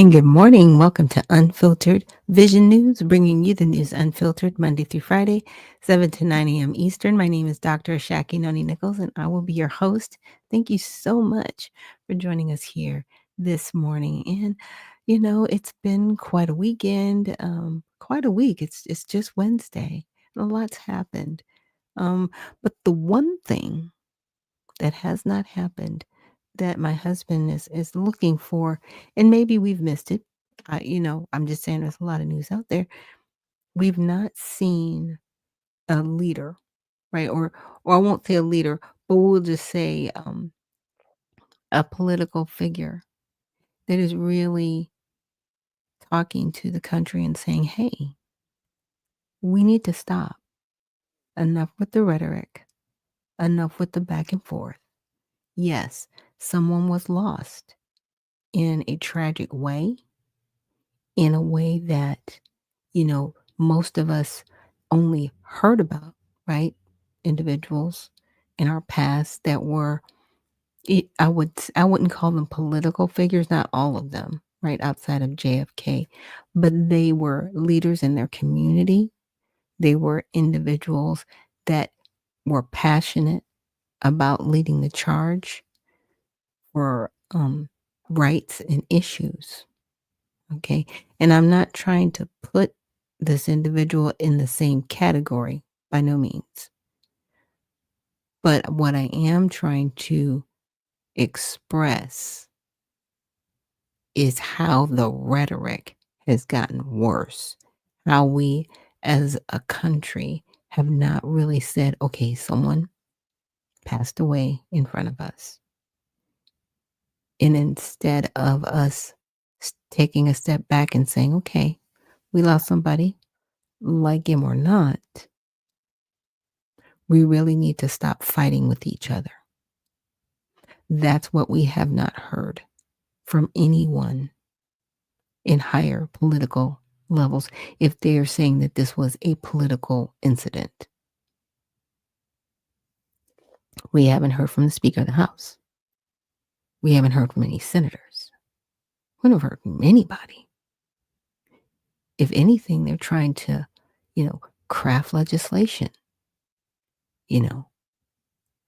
Good morning. Welcome to Unfiltered Vision News, bringing you the news unfiltered Monday through Friday, 7 to 9 a.m. Eastern. My name is Dr. Ashaki Noni Nichols, and I will be your host. Thank you so much for joining us here this morning. And, it's been quite a weekend, quite a week. It's just Wednesday, and a lot's happened. But the one thing that has not happened that my husband is looking for, and maybe we've missed it. I'm just saying there's a lot of news out there. We've not seen a leader, right? Or I won't say a leader, but we'll just say a political figure that is really talking to the country and saying, hey, we need to stop. Enough with the rhetoric, enough with the back and forth. Yes, someone was lost in a tragic way, in a way that, most of us only heard about, right? Individuals in our past that were, I wouldn't call them political figures, not all of them, right? Outside of JFK, but they were leaders in their community. They were individuals that were passionate about leading the charge for rights and issues. Okay. And I'm not trying to put this individual in the same category by no means. But what I am trying to express is how the rhetoric has gotten worse. How we as a country have not really said, okay, someone passed away in front of us. And instead of us taking a step back and saying, okay, we lost somebody, like him or not, we really need to stop fighting with each other. That's what we have not heard from anyone in higher political levels if they are saying that this was a political incident. We haven't heard from the Speaker of the House. We haven't heard from any senators. We haven't heard from anybody. If anything, they're trying to, craft legislation. You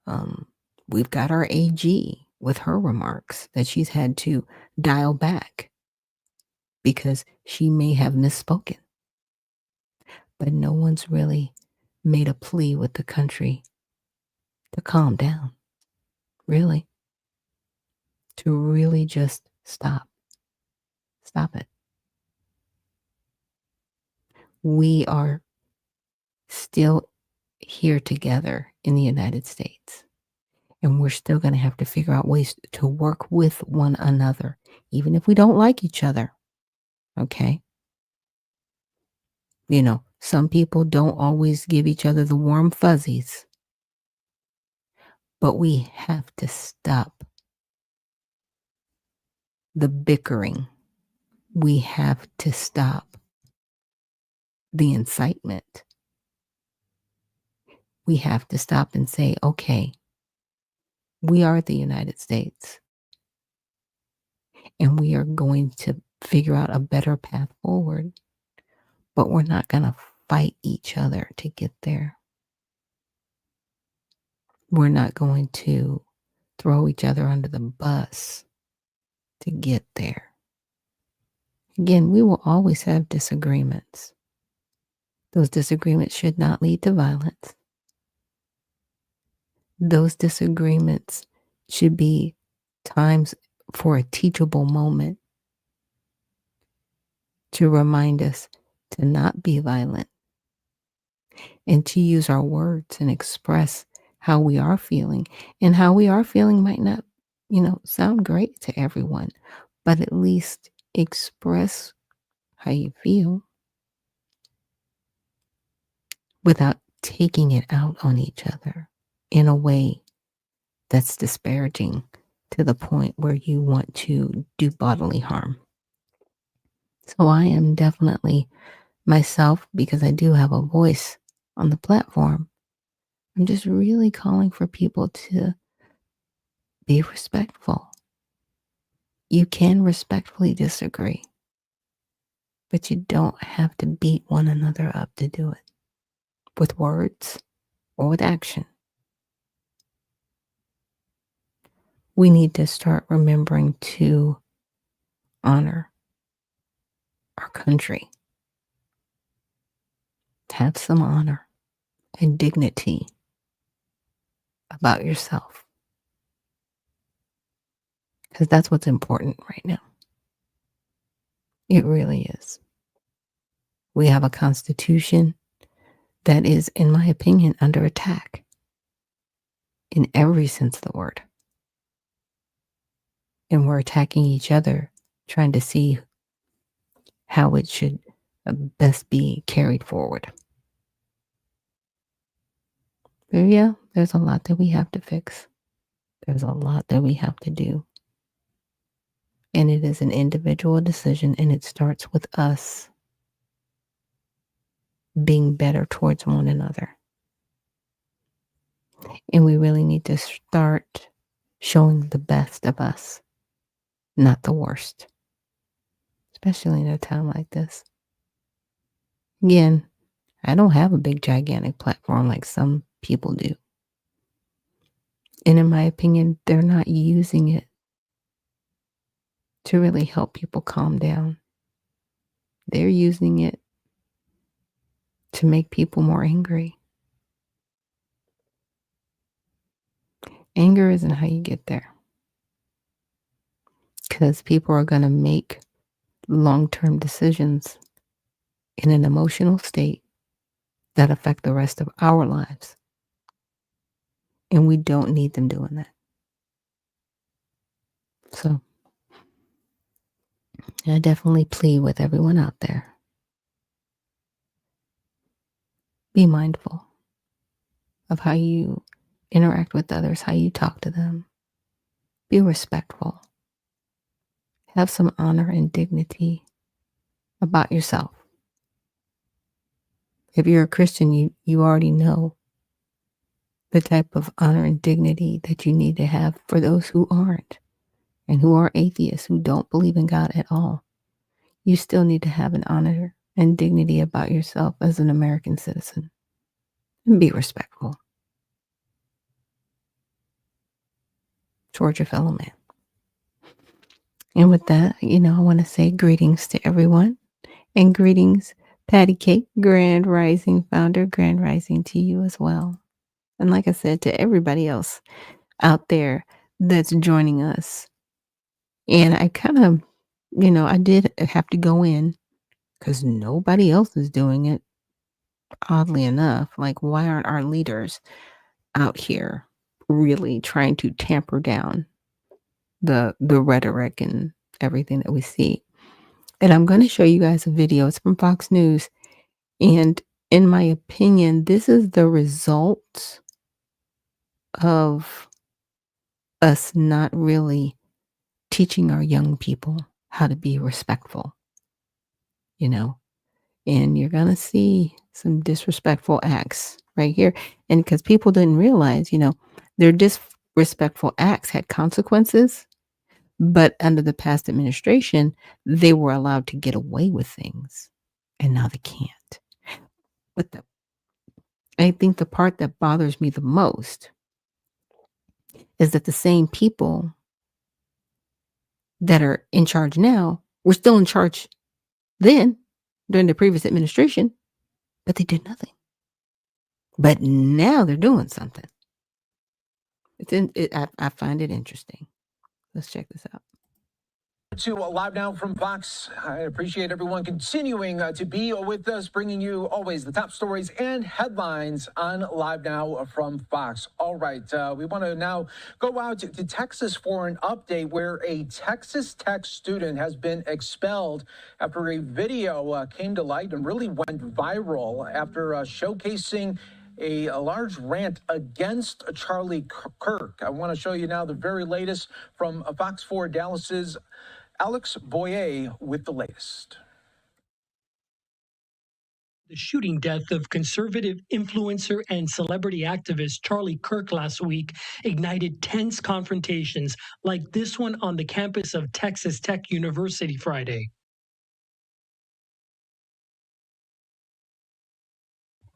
know, we've got our AG with her remarks that she's had to dial back because she may have misspoken. But no one's really made a plea with the country to calm down, really, to really just stop. Stop it. We are still here together in the United States, and we're still going to have to figure out ways to work with one another, even if we don't like each other. Okay? Some people don't always give each other the warm fuzzies, but we have to stop the bickering. We have to stop the incitement. We have to stop and say, okay, we are the United States, and we are going to figure out a better path forward, but we're not going to fight each other to get there. We're not going to throw each other under the bus to get there. Again, we will always have disagreements. Those disagreements should not lead to violence. Those disagreements should be times for a teachable moment to remind us to not be violent and to use our words and express how we are feeling. And how we are feeling might not, sound great to everyone, but at least express how you feel without taking it out on each other in a way that's disparaging to the point where you want to do bodily harm. So I am definitely myself, because I do have a voice on the platform. I'm just really calling for people to be respectful. You can respectfully disagree. But you don't have to beat one another up to do it with words or with action. We need to start remembering to honor our country. Have some honor and dignity about yourself. Because that's what's important right now. It really is. We have a constitution that is, in my opinion, under attack in every sense of the word. And we're attacking each other, trying to see how it should best be carried forward. But yeah, there's a lot that we have to fix. There's a lot that we have to do. And it is an individual decision, and it starts with us being better towards one another. And we really need to start showing the best of us, not the worst, especially in a time like this. Again, I don't have a big, gigantic platform like some people do. And in my opinion, they're not using it to really help people calm down. They're using it to make people more angry. Anger isn't how you get there. Because people are going to make long-term decisions in an emotional state that affect the rest of our lives. And we don't need them doing that. So I definitely plead with everyone out there. Be mindful of how you interact with others, how you talk to them. Be respectful. Have some honor and dignity about yourself. If you're a Christian, you already know the type of honor and dignity that you need to have for those who aren't and who are atheists, who don't believe in God at all. You still need to have an honor and dignity about yourself as an American citizen. And be respectful towards your fellow man. And with that, I want to say greetings to everyone. And greetings, Patty Cake, Grand Rising founder, Grand Rising to you as well. And like I said, to everybody else out there that's joining us. And I kind of, I did have to go in because nobody else is doing it, oddly enough. Like, why aren't our leaders out here really trying to tamper down the rhetoric and everything that we see? And I'm going to show you guys a video. It's from Fox News. And in my opinion, this is the result of us not really teaching our young people how to be respectful, and you're going to see some disrespectful acts right here. And because people didn't realize, their disrespectful acts had consequences, but under the past administration, they were allowed to get away with things, and now they can't. But I think the part that bothers me the most is that the same people that are in charge now were still in charge then during the previous administration, but they did nothing. But now they're doing something. I find it interesting. Let's check this out. To Live Now from Fox. I appreciate everyone continuing to be with us, bringing you always the top stories and headlines on Live Now from Fox. All right, we want to now go out to Texas for an update where a Texas Tech student has been expelled after a video came to light and really went viral after showcasing a large rant against Charlie Kirk. I want to show you now the very latest from Fox 4 Dallas's Alex Boyer with the latest. The shooting death of conservative influencer and celebrity activist Charlie Kirk last week ignited tense confrontations like this one on the campus of Texas Tech University Friday.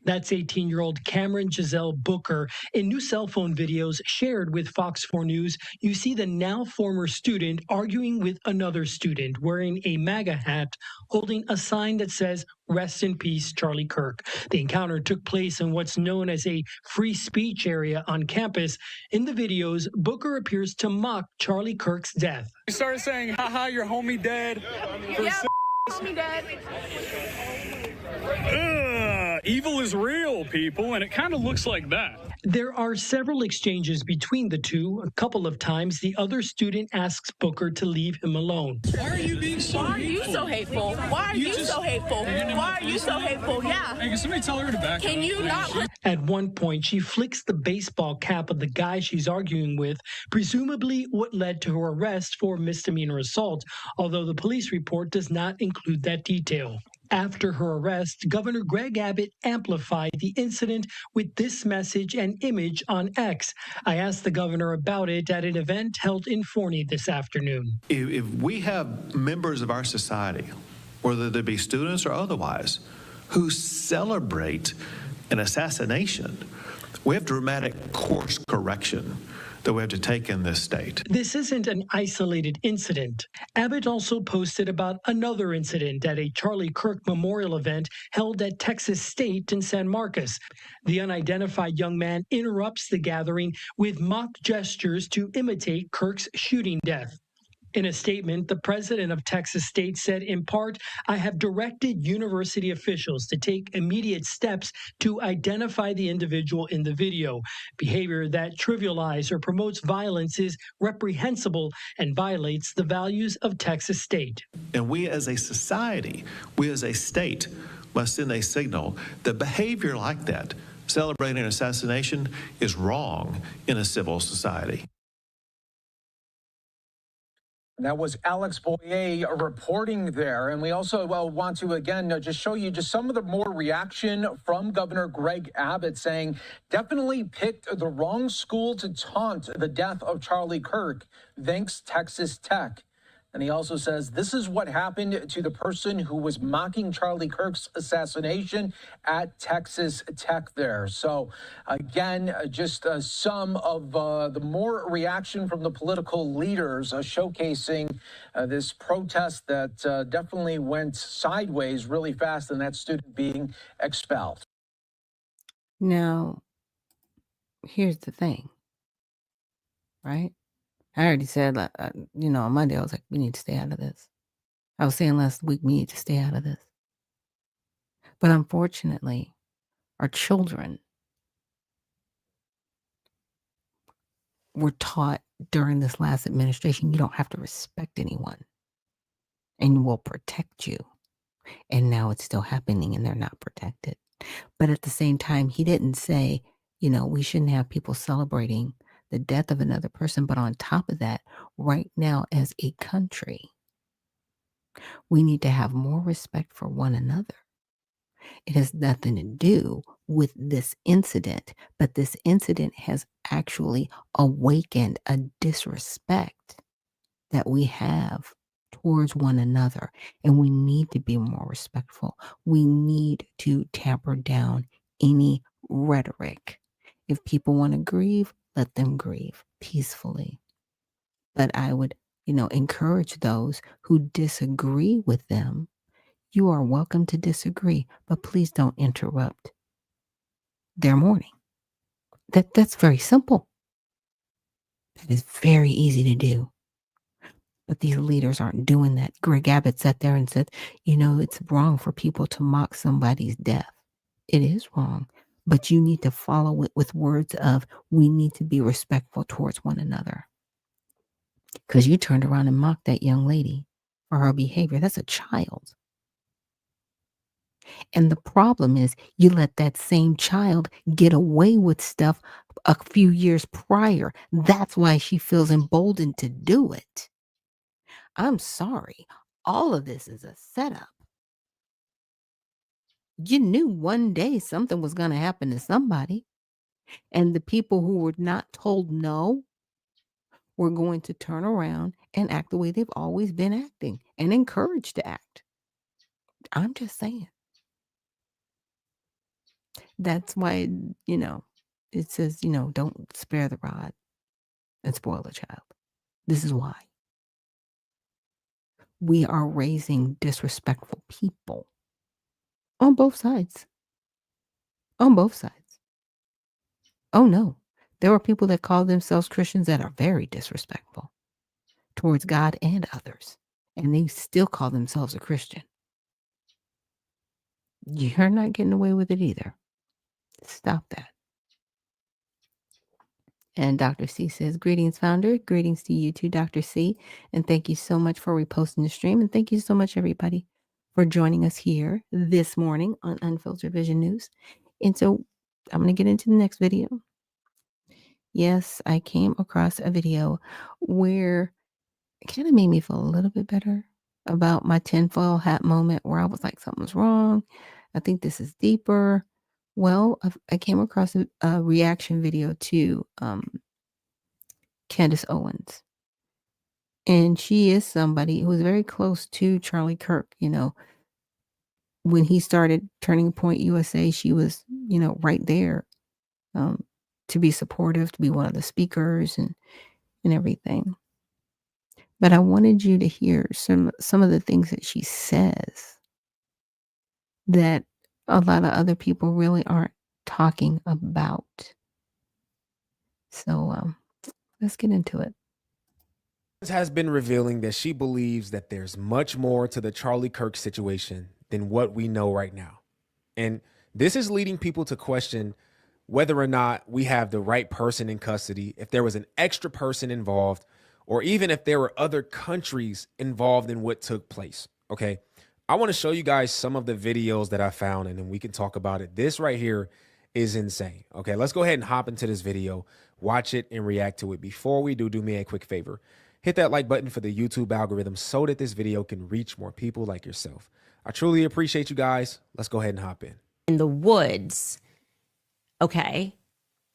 That's 18-year-old Cameron Giselle Booker. In new cell phone videos shared with Fox 4 News, you see the now former student arguing with another student wearing a MAGA hat, holding a sign that says, "Rest in peace, Charlie Kirk." The encounter took place in what's known as a free speech area on campus. In the videos, Booker appears to mock Charlie Kirk's death. You started saying, haha, your homie dead. Yeah, homie dead. Evil is real, people, and it kind of looks like that. There are several exchanges between the two. A couple of times, the other student asks Booker to leave him alone. Why are you being so Why are you so hateful? Why are you so hateful? Why are you so hateful? Yeah. Hey, can somebody tell her to back Can up? you not? At one point, she flicks the baseball cap of the guy she's arguing with, presumably what led to her arrest for misdemeanor assault, although the police report does not include that detail. After her arrest, Governor Greg Abbott amplified the incident with this message and image on X. I asked the governor about it at an event held in Forney this afternoon. If we have members of our society, whether they be students or otherwise, who celebrate an assassination, we have dramatic course correction that we have to take in this state. This isn't an isolated incident. Abbott also posted about another incident at a Charlie Kirk memorial event held at Texas State in San Marcos. The unidentified young man interrupts the gathering with mock gestures to imitate Kirk's shooting death. In a statement, the president of Texas State said, in part, "I have directed university officials to take immediate steps to identify the individual in the video. Behavior that trivializes or promotes violence is reprehensible and violates the values of Texas State." And we as a society, we as a state, must send a signal that behavior like that, celebrating an assassination, is wrong in a civil society. That was Alex Boyer reporting there. And we also want to, again, just show you just some of the more reaction from Governor Greg Abbott saying, definitely picked the wrong school to taunt the death of Charlie Kirk. Thanks, Texas Tech. And he also says, this is what happened to the person who was mocking Charlie Kirk's assassination at Texas Tech there. So, again, just some of the more reaction from the political leaders showcasing this protest that definitely went sideways really fast, and that student being expelled. Now, here's the thing, right? I already said, on Monday, I was like, we need to stay out of this. I was saying last week, we need to stay out of this. But unfortunately, our children were taught during this last administration, you don't have to respect anyone and we'll protect you. And now it's still happening and they're not protected. But at the same time, he didn't say, we shouldn't have people celebrating the death of another person. But on top of that, right now as a country, we need to have more respect for one another. It has nothing to do with this incident, but this incident has actually awakened a disrespect that we have towards one another, and we need to be more respectful. We need to tamper down any rhetoric. If people want to grieve, let them grieve peacefully. But I would, encourage those who disagree with them. You are welcome to disagree, but please don't interrupt their mourning. That's very simple. That is very easy to do. But these leaders aren't doing that. Greg Abbott sat there and said, it's wrong for people to mock somebody's death. It is wrong. But you need to follow it with words of, we need to be respectful towards one another. Because you turned around and mocked that young lady for her behavior. That's a child. And the problem is you let that same child get away with stuff a few years prior. That's why she feels emboldened to do it. I'm sorry. All of this is a setup. You knew one day something was going to happen to somebody. And the people who were not told no were going to turn around and act the way they've always been acting and encouraged to act. I'm just saying. That's why, it says, don't spare the rod and spoil the child. This is why. We are raising disrespectful people on both sides. On both sides. Oh, no. There are people that call themselves Christians that are very disrespectful towards God and others, and they still call themselves a Christian. You're not getting away with it either. Stop that. And Dr. C says, greetings, founder. Greetings to you too, Dr. C. And thank you so much for reposting the stream. And thank you so much, everybody, for joining us here this morning on Unfiltered Vision News. And so I'm going to get into the next video. Yes, I came across a video where it kind of made me feel a little bit better about my tinfoil hat moment where I was like, something's wrong. I think this is deeper. Well, I came across a reaction video to Candace Owens. And she is somebody who was very close to Charlie Kirk. When he started Turning Point USA, she was, right there to be supportive, to be one of the speakers and everything. But I wanted you to hear some of the things that she says that a lot of other people really aren't talking about. So let's get into it. Has been revealing that she believes that there's much more to the Charlie Kirk situation than what we know right now. And this is leading people to question whether or not we have the right person in custody, if there was an extra person involved, or even if there were other countries involved in what took place. Okay, I want to show you guys some of the videos that I found, and then we can talk about it. This right here is insane. Okay, let's go ahead and hop into this video, watch it, and react to it. Before we do me a quick favor. Hit that like button for the YouTube algorithm so that this video can reach more people like yourself. I truly appreciate you guys. Let's go ahead and hop in the woods. Okay.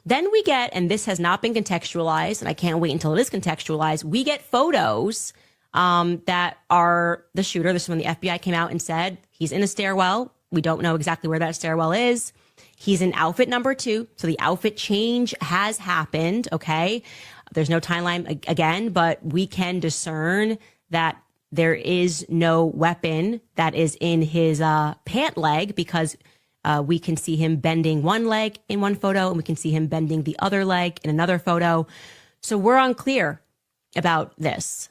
Then we get, and this has not been contextualized, and I can't wait until it is contextualized. We get photos that are the shooter. This is when the FBI came out and said he's in a stairwell. We don't know exactly where that stairwell is. He's in outfit number 2. So the outfit change has happened. Okay. There's no timeline again, but we can discern that there is no weapon that is in his pant leg because we can see him bending one leg in one photo and we can see him bending the other leg in another photo. So we're unclear about this.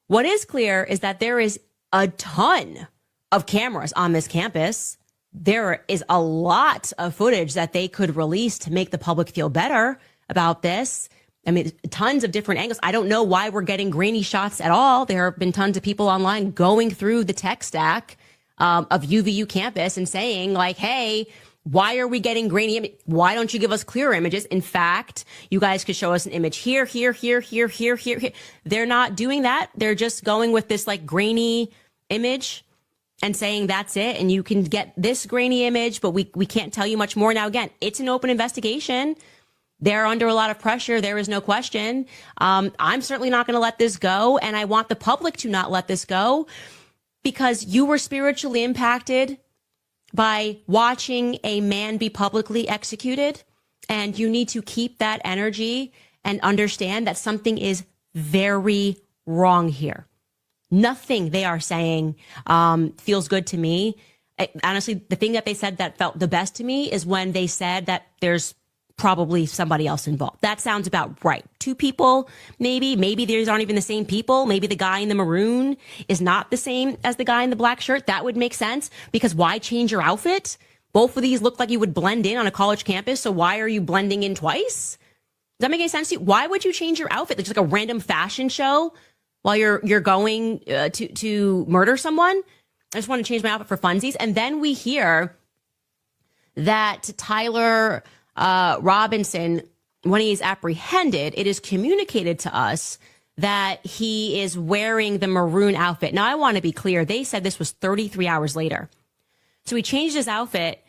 What is clear is that there is a ton of cameras on this campus. There is a lot of footage that they could release to make the public feel better about this. I mean, tons of different angles. I don't know why we're getting grainy shots at all. There have been tons of people online going through the tech stack of UVU campus and saying like, hey, why are we getting grainy? Why don't you give us clearer images? In fact, you guys could show us an image here, here, here, here, here, here, here. They're not doing that. They're just going with this like grainy image and saying that's it. And you can get this grainy image, but we can't tell you much more. Now, again, it's an open investigation. They're under a lot of pressure. There is no question. I'm certainly not going to let this go. And I want the public to not let this go because you were spiritually impacted by watching a man be publicly executed. And you need to keep that energy and understand that something is very wrong here. Nothing they are saying feels good to me. Honestly, the thing that they said that felt the best to me is when they said that there's probably somebody else involved. That sounds about right. 2 people, maybe these aren't even the same people. Maybe the guy in the maroon is not the same as the guy in the black shirt. That would make sense because why change your outfit? Both of these look like you would blend in on a college campus. So why are you blending in twice? Does that make any sense to you? Why would you change your outfit? It's like a random fashion show while you're going to murder someone. I just want to change my outfit for funsies. And then we hear that Tyler Robinson, when he's apprehended, it is communicated to us that he is wearing the maroon outfit. Now, I want to be clear. They said this was 33 hours later. So he changed his outfit,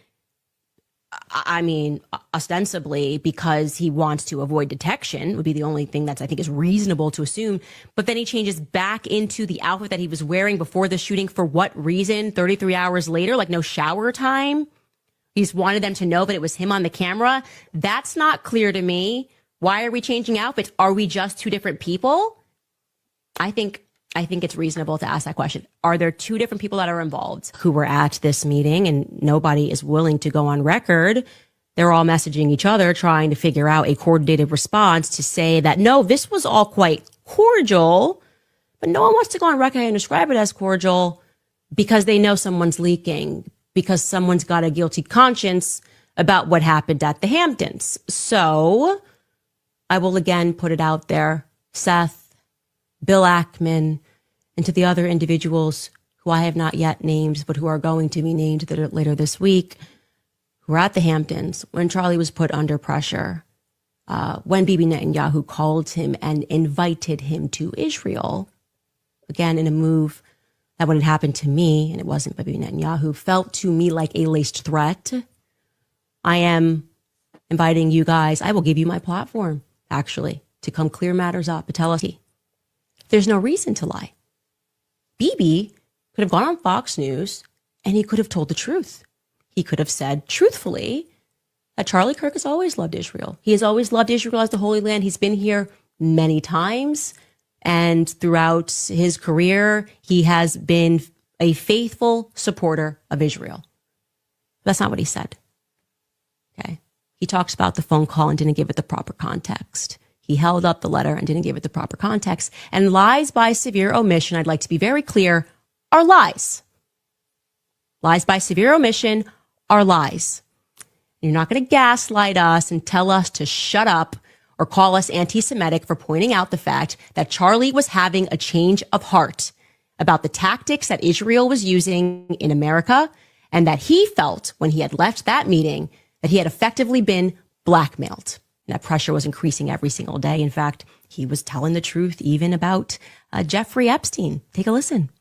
I mean, ostensibly because he wants to avoid detection would be the only thing that's I think is reasonable to assume. But then he changes back into the outfit that he was wearing before the shooting. For what reason? 33 hours later, like no shower time. He's wanted them to know that it was him on the camera. That's not clear to me. Why are we changing outfits? Are we just two different people? I think it's reasonable to ask that question. Are there two different people that are involved who were at this meeting and nobody is willing to go on record? They're all messaging each other, trying to figure out a coordinated response to say that, no, this was all quite cordial, but no one wants to go on record and describe it as cordial because they know someone's leaking, because someone's got a guilty conscience about what happened at the Hamptons. So I will again put it out there, Seth, Bill Ackman, and to the other individuals who I have not yet named, but who are going to be named later this week, who were at the Hamptons when Charlie was put under pressure, when Bibi Netanyahu called him and invited him to Israel, again, in a move that when it happened to me, and it wasn't Bibi Netanyahu, felt to me like a laced threat. I am inviting you guys, I will give you my platform, actually, to come clear matters up, to tell us there's no reason to lie. Bibi could have gone on Fox News and he could have told the truth. He could have said truthfully that Charlie Kirk has always loved Israel. He has always loved Israel as the Holy Land. He's been here many times. And throughout his career, he has been a faithful supporter of Israel. That's not what he said. Okay. He talks about the phone call and didn't give it the proper context. He held up the letter and didn't give it the proper context. And lies by severe omission, I'd like to be very clear, are lies. Lies by severe omission are lies. You're not going to gaslight us and tell us to shut up or call us anti-Semitic for pointing out the fact that Charlie was having a change of heart about the tactics that Israel was using in America, and that he felt when he had left that meeting that he had effectively been blackmailed. And that pressure was increasing every single day. In fact, he was telling the truth even about Jeffrey Epstein. Take a listen.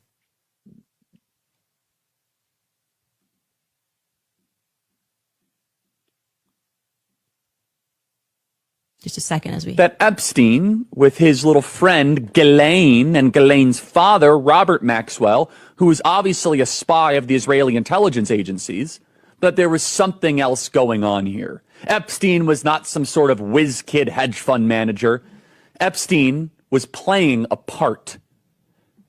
Just a second as we... That Epstein, with his little friend Ghislaine and Ghislaine's father, Robert Maxwell, who was obviously a spy of the Israeli intelligence agencies, that there was something else going on here. Epstein was not some sort of whiz kid hedge fund manager. Epstein was playing a part.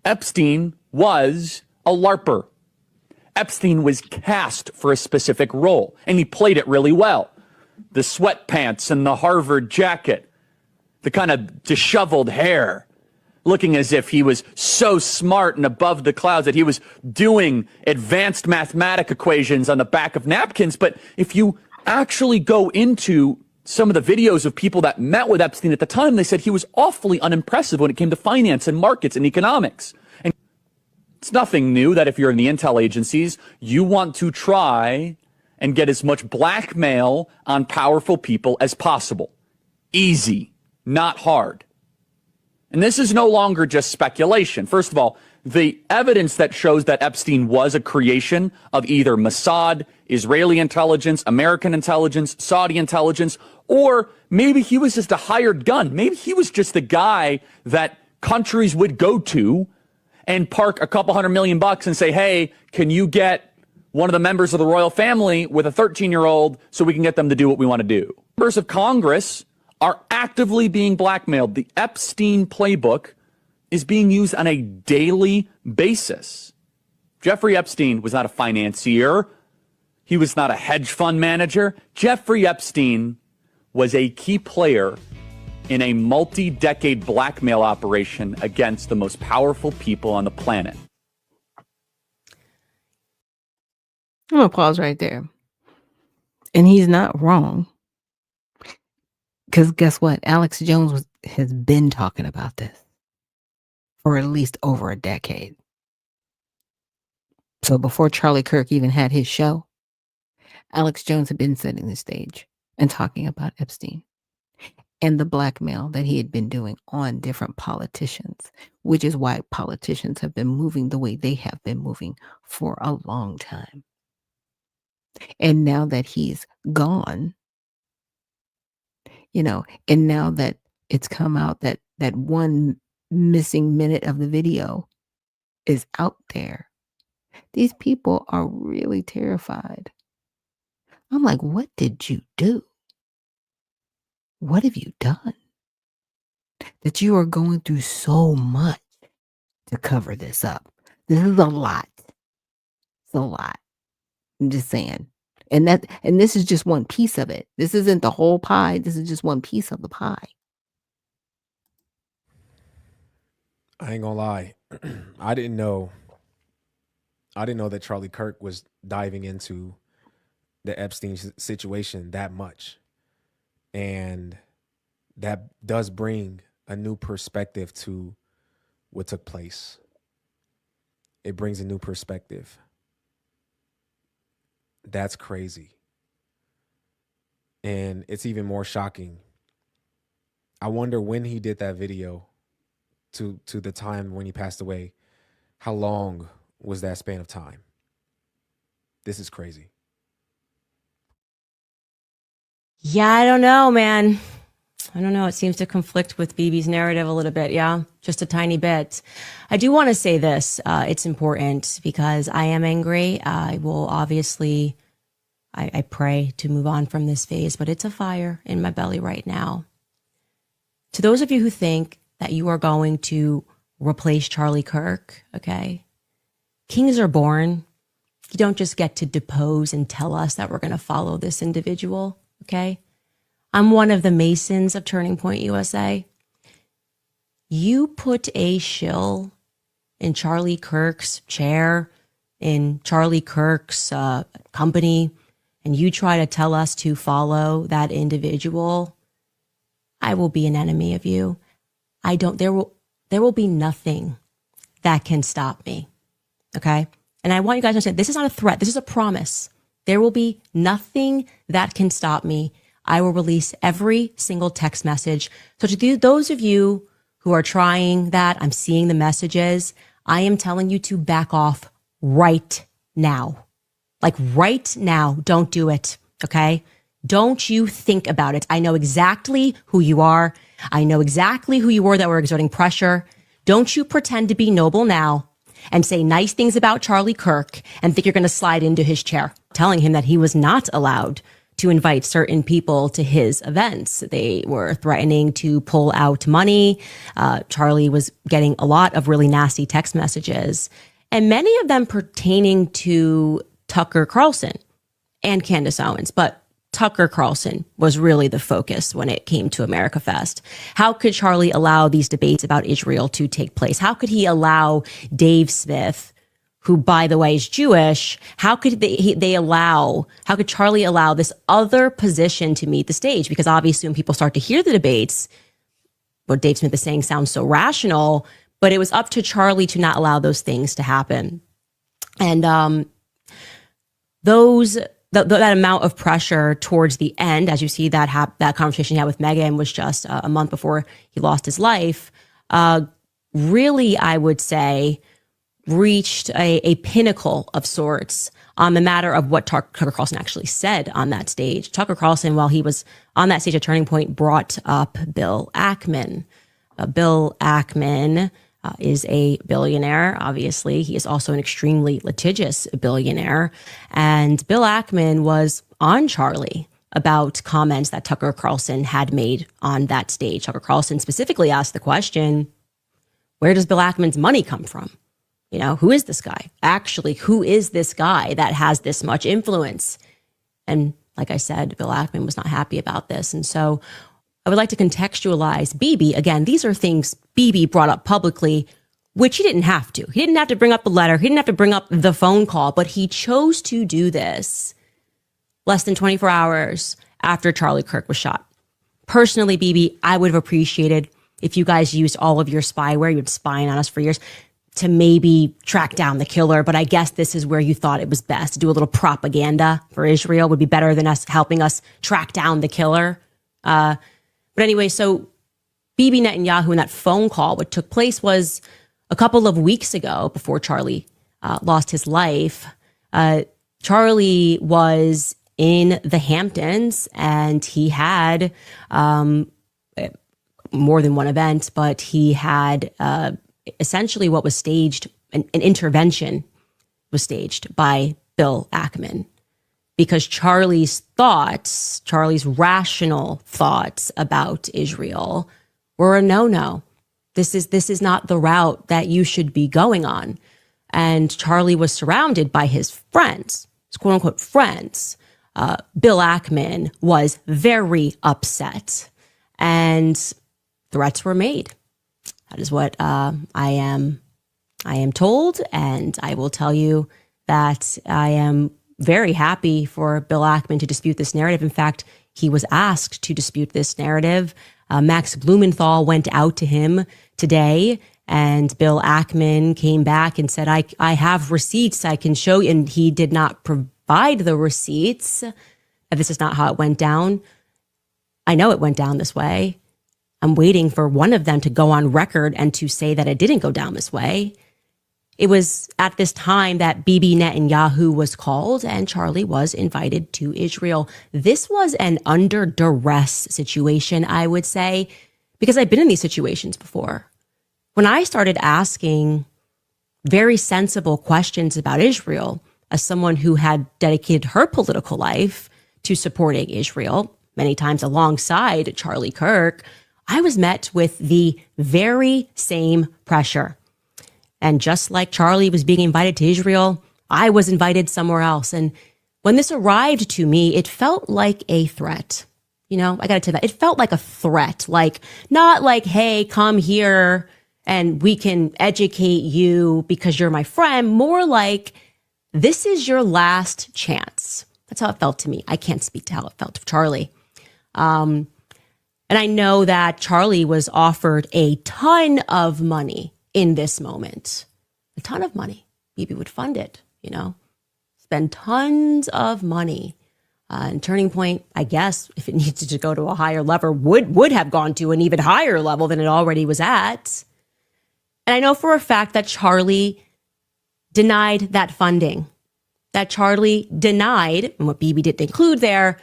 Epstein was a LARPer. Epstein was cast for a specific role, and he played it really well. The sweatpants and the Harvard jacket, the kind of disheveled hair, looking as if he was so smart and above the clouds that he was doing advanced mathematic equations on the back of napkins. But if you actually go into some of the videos of people that met with Epstein at the time, they said he was awfully unimpressive when it came to finance and markets and economics. And it's nothing new that if you're in the intel agencies, you want to try and get as much blackmail on powerful people as possible. Easy, not hard. And this is no longer just speculation. First of all, the evidence that shows that Epstein was a creation of either Mossad, Israeli intelligence, American intelligence, Saudi intelligence, or maybe he was just a hired gun. Maybe he was just the guy that countries would go to and park a couple $100 million and say, hey, can you get one of the members of the royal family with a 13-year-old so we can get them to do what we want to do? Members of Congress are actively being blackmailed. The Epstein playbook is being used on a daily basis. Jeffrey Epstein was not a financier. He was not a hedge fund manager. Jeffrey Epstein was a key player in a multi-decade blackmail operation against the most powerful people on the planet. I'm going to pause right there. And he's not wrong. Because guess what? Alex Jones has been talking about this for at least over a decade. So before Charlie Kirk even had his show, Alex Jones had been setting the stage and talking about Epstein and the blackmail that he had been doing on different politicians, which is why politicians have been moving the way they have been moving for a long time. And now that he's gone, and now that it's come out that that one missing minute of the video is out there, these people are really terrified. I'm like, what did you do? What have you done? That you are going through so much to cover this up. This is a lot. It's a lot. I'm just saying. And this is just one piece of it. This isn't the whole pie. This is just one piece of the pie. I ain't gonna lie. I didn't know that Charlie Kirk was diving into the Epstein situation that much. And that does bring a new perspective to what took place. It brings a new perspective. That's crazy. And it's even more shocking. I wonder when he did that video to the time when he passed away, how long was that span of time? This is crazy. Yeah, I don't know, man. I don't know. It seems to conflict with BB's narrative a little bit. Yeah, just a tiny bit. I do want to say this. It's important because I am angry. I will obviously, I pray to move on from this phase, but it's a fire in my belly right now. To those of you who think that you are going to replace Charlie Kirk, okay? Kings are born. You don't just get to depose and tell us that we're going to follow this individual, okay? I'm one of the Masons of Turning Point USA. You put a shill in Charlie Kirk's chair, in Charlie Kirk's company, and you try to tell us to follow that individual, I will be an enemy of you. There will be nothing that can stop me. Okay. And I want you guys to understand, this is not a threat. This is a promise. There will be nothing that can stop me. I will release every single text message. So to those of you who are trying that, I'm seeing the messages. I am telling you to back off right now. Like right now. Don't do it. Okay. Don't you think about it. I know exactly who you are. I know exactly who you were that were exerting pressure. Don't you pretend to be noble now and say nice things about Charlie Kirk and think you're going to slide into his chair, telling him that he was not allowed to invite certain people to his events. They were threatening to pull out money. Charlie was getting a lot of really nasty text messages, and many of them pertaining to Tucker Carlson and Candace Owens. But Tucker Carlson was really the focus when it came to America Fest. How could Charlie allow these debates about Israel to take place? How could he allow Dave Smith, who, by the way, is Jewish, how could how could Charlie allow this other position to meet the stage? Because obviously when people start to hear the debates, what Dave Smith is saying sounds so rational, but it was up to Charlie to not allow those things to happen. And that amount of pressure towards the end, as you see that conversation he had with Meghan was just a month before he lost his life, really, I would say, reached a pinnacle of sorts on the matter of what Tucker Carlson actually said on that stage. Tucker Carlson, while he was on that stage at Turning Point, brought up Bill Ackman. Bill Ackman is a billionaire. Obviously, he is also an extremely litigious billionaire. And Bill Ackman was on Charlie about comments that Tucker Carlson had made on that stage. Tucker Carlson specifically asked the question, where does Bill Ackman's money come from? You know, who is this guy? Actually, who is this guy that has this much influence? And like I said, Bill Ackman was not happy about this. And so I would like to contextualize BB. Again, these are things BB brought up publicly, which he didn't have to. He didn't have to bring up the letter. He didn't have to bring up the phone call, but he chose to do this less than 24 hours after Charlie Kirk was shot. Personally, BB, I would have appreciated if you guys used all of your spyware, you've been spying on us for years, to maybe track down the killer. But I guess this is where you thought it was best to do a little propaganda for Israel would be better than us helping us track down the killer. But anyway, so Bibi Netanyahu in that phone call, what took place was a couple of weeks ago before Charlie lost his life. Charlie was in the Hamptons and he had more than one event, but he had essentially what was staged, an intervention was staged by Bill Ackman because Charlie's thoughts, Charlie's rational thoughts about Israel were a no-no. This is not the route that you should be going on. And Charlie was surrounded by his friends, his quote unquote friends. Bill Ackman was very upset and threats were made. That is what I am told. And I will tell you that I am very happy for Bill Ackman to dispute this narrative. In fact, he was asked to dispute this narrative. Max Blumenthal went out to him today, and Bill Ackman came back and said, I have receipts I can show you. And he did not provide the receipts. This is not how it went down. I know it went down this way. I'm waiting for one of them to go on record and to say that it didn't go down this way. It was at this time that Bibi Netanyahu was called and Charlie was invited to Israel. This was an under duress situation, I would say, because I've been in these situations before. When I started asking very sensible questions about Israel, as someone who had dedicated her political life to supporting Israel, many times alongside Charlie Kirk, I was met with the very same pressure. And just like Charlie was being invited to Israel, I was invited somewhere else. And when this arrived to me, it felt like a threat. You know, I got to tell you that. It felt like a threat, like not like, hey, come here and we can educate you because you're my friend. More like, this is your last chance. That's how it felt to me. I can't speak to how it felt to Charlie. And I know that Charlie was offered a ton of money in this moment, a ton of money. Bibi would fund it, you know, spend tons of money. And Turning Point, I guess, if it needed to go to a higher level, would have gone to an even higher level than it already was at. And I know for a fact that Charlie denied that funding, that Charlie denied, and what Bibi didn't include there,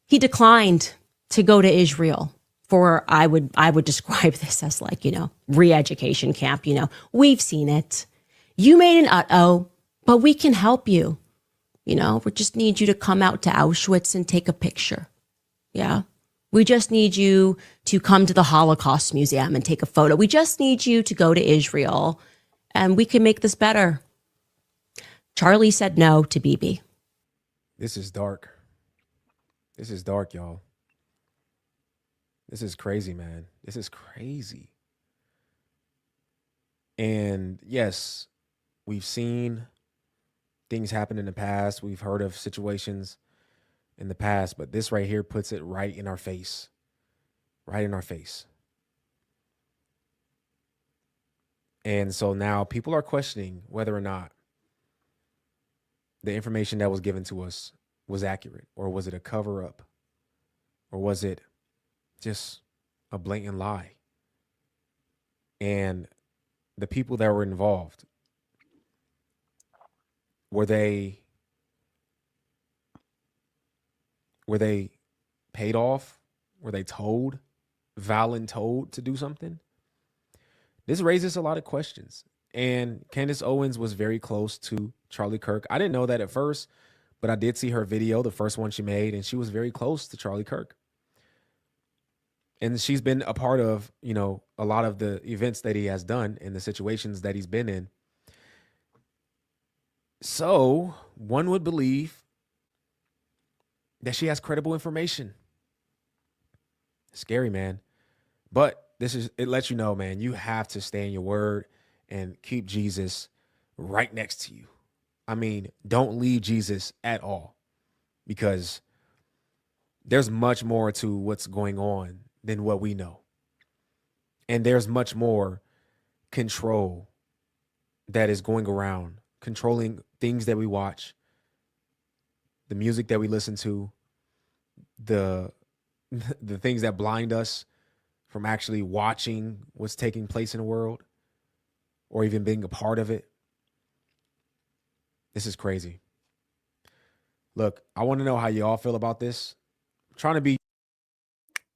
he declined to go to Israel for, I would describe this as like, you know, re-education camp. You know, we've seen it. You made an uh-oh, but we can help you. You know, we just need you to come out to Auschwitz and take a picture. Yeah. We just need you to come to the Holocaust Museum and take a photo. We just need you to go to Israel and we can make this better. Charlie said no to Bibi. This is dark. This is dark, y'all. This is crazy, man. This is crazy. And yes, we've seen things happen in the past. We've heard of situations in the past, but this right here puts it right in our face. Right in our face. And so now people are questioning whether or not the information that was given to us was accurate, or was it a cover up, or was it just a blatant lie? And the people that were involved, were they paid off? Were they told, voluntold to do something? This raises a lot of questions. And Candace Owens was very close to Charlie Kirk. I didn't know that at first, but I did see her video, the first one she made, and she was very close to Charlie Kirk. And she's been a part of, you know, a lot of the events that he has done and the situations that he's been in. So one would believe that she has credible information. Scary, man. But it lets you know, man, you have to stay in your word and keep Jesus right next to you. I mean, don't leave Jesus at all, because there's much more to what's going on than what we know. And there's much more control that is going around, controlling things that we watch, the music that we listen to, the things that blind us from actually watching what's taking place in the world or even being a part of it. This is crazy. Look, I want to know how you all feel about this. I'm trying to be.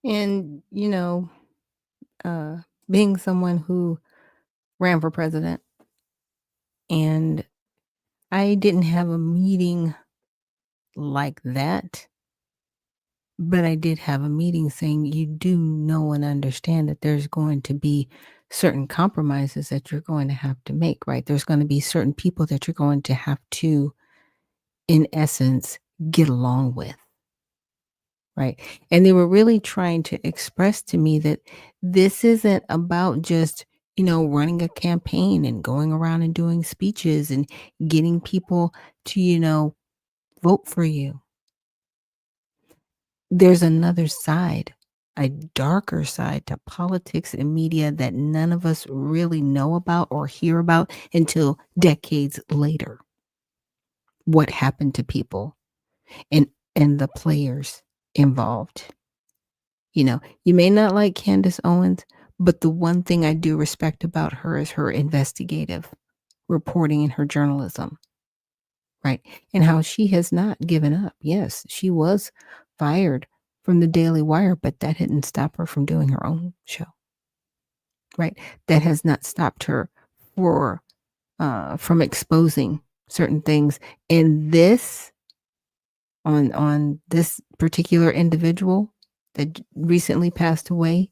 And, you know, being someone who ran for president, and I didn't have a meeting like that. But I did have a meeting saying you do know and understand that there's going to be certain compromises that you're going to have to make, right? There's going to be certain people that you're going to have to, in essence, get along with, right? And they were really trying to express to me that this isn't about just, running a campaign and going around and doing speeches and getting people to, vote for you. There's another side, a darker side to politics and media that none of us really know about or hear about until decades later. What happened to people and the players involved. You may not like Candace Owens, but the one thing I do respect about her is her investigative reporting and her journalism, right? And how she has not given up. Yes, she was fired from the Daily Wire, but that didn't stop her from doing her own show, right? That has not stopped her from exposing certain things. And this, on this particular individual that recently passed away,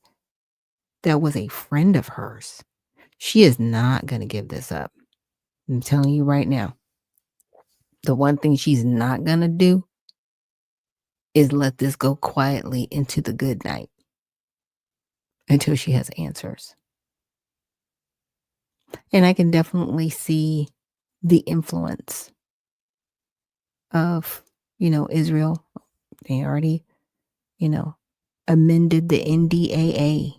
that was a friend of hers. She is not going to give this up. I'm telling you right now. The one thing she's not going to do is let this go quietly into the good night until she has answers. And I can definitely see the influence of, Israel. They already, amended the NDAA.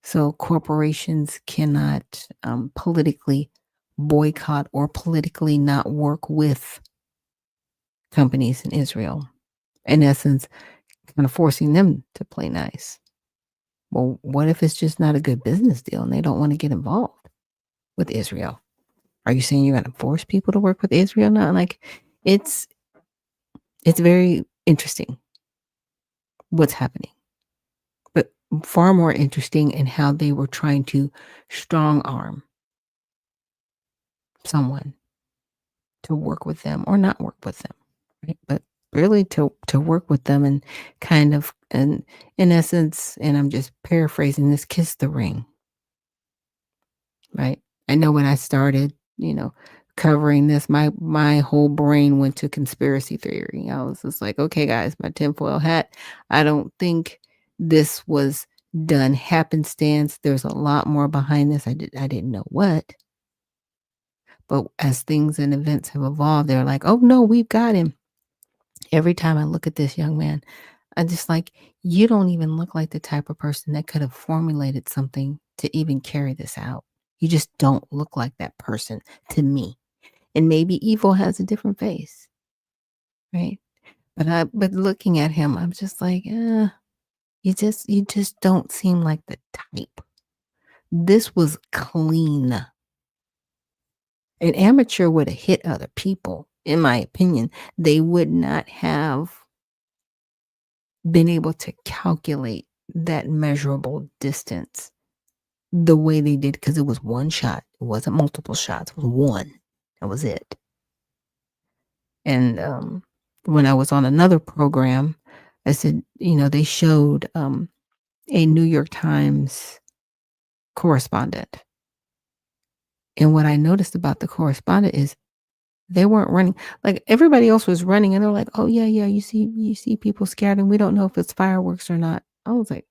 So corporations cannot politically boycott or politically not work with companies in Israel. In essence, kind of forcing them to play nice. Well, what if it's just not a good business deal and they don't want to get involved with Israel? Are you saying you're going to force people to work with Israel now? Like, it's very interesting what's happening, but far more interesting in how they were trying to strong arm someone to work with them or not work with them, right? But really to work with them and kind of, and in essence, and I'm just paraphrasing this, kiss the ring, right? I know when I started, covering this, my whole brain went to conspiracy theory. I was just like, okay, guys, my tinfoil hat. I don't think this was done happenstance. There's a lot more behind this. I didn't know what. But as things and events have evolved, they're like, oh no, we've got him. Every time I look at this young man, I'm just like, you don't even look like the type of person that could have formulated something to even carry this out. You just don't look like that person to me. And maybe evil has a different face, right? But looking at him, I'm just like, you just don't seem like the type. This was clean. An amateur would have hit other people, in my opinion. They would not have been able to calculate that measurable distance the way they did, because it was one shot. It wasn't multiple shots. It was one. That was it. And when I was on another program, I said, they showed a New York Times correspondent. And what I noticed about the correspondent is they weren't running. Like everybody else was running and they're like, oh yeah, you see people scattered and we don't know if it's fireworks or not. I was like,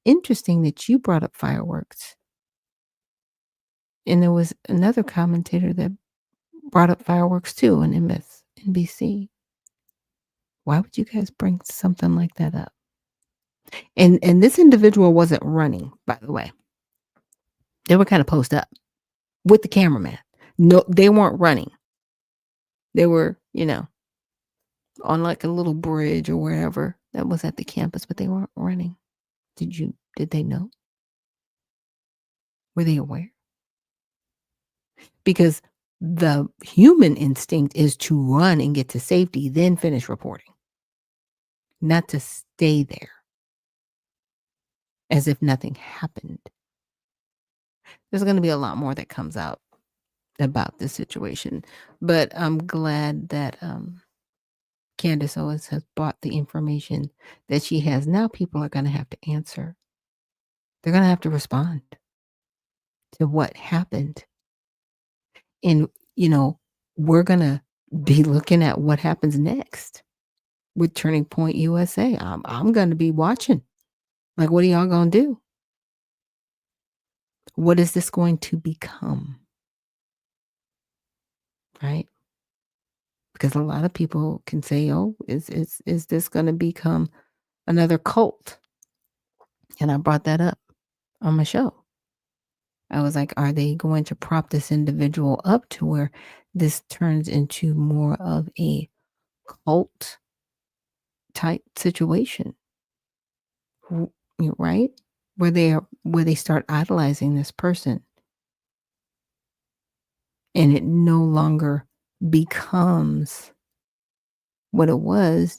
interesting that you brought up fireworks. And there was another commentator that brought up fireworks too on MSNBC. Why would you guys bring something like that up? And this individual wasn't running, by the way. They were kind of posted up with the cameraman. No, they weren't running. They were, on like a little bridge or wherever that was at the campus, but they weren't running. Did they know? Were they aware? Because the human instinct is to run and get to safety, then finish reporting, not to stay there as if nothing happened. There's going to be a lot more that comes out about this situation, but I'm glad that Candace Owens has bought the information that she has. Now people are going to have to answer. They're going to have to respond to what happened. And, we're going to be looking at what happens next with Turning Point USA. I'm going to be watching. Like, what are y'all going to do? What is this going to become? Right? Because a lot of people can say, oh, is this going to become another cult? And I brought that up on my show. I was like, are they going to prop this individual up to where this turns into more of a cult type situation? Right? Where they start idolizing this person. And it no longer becomes what it was,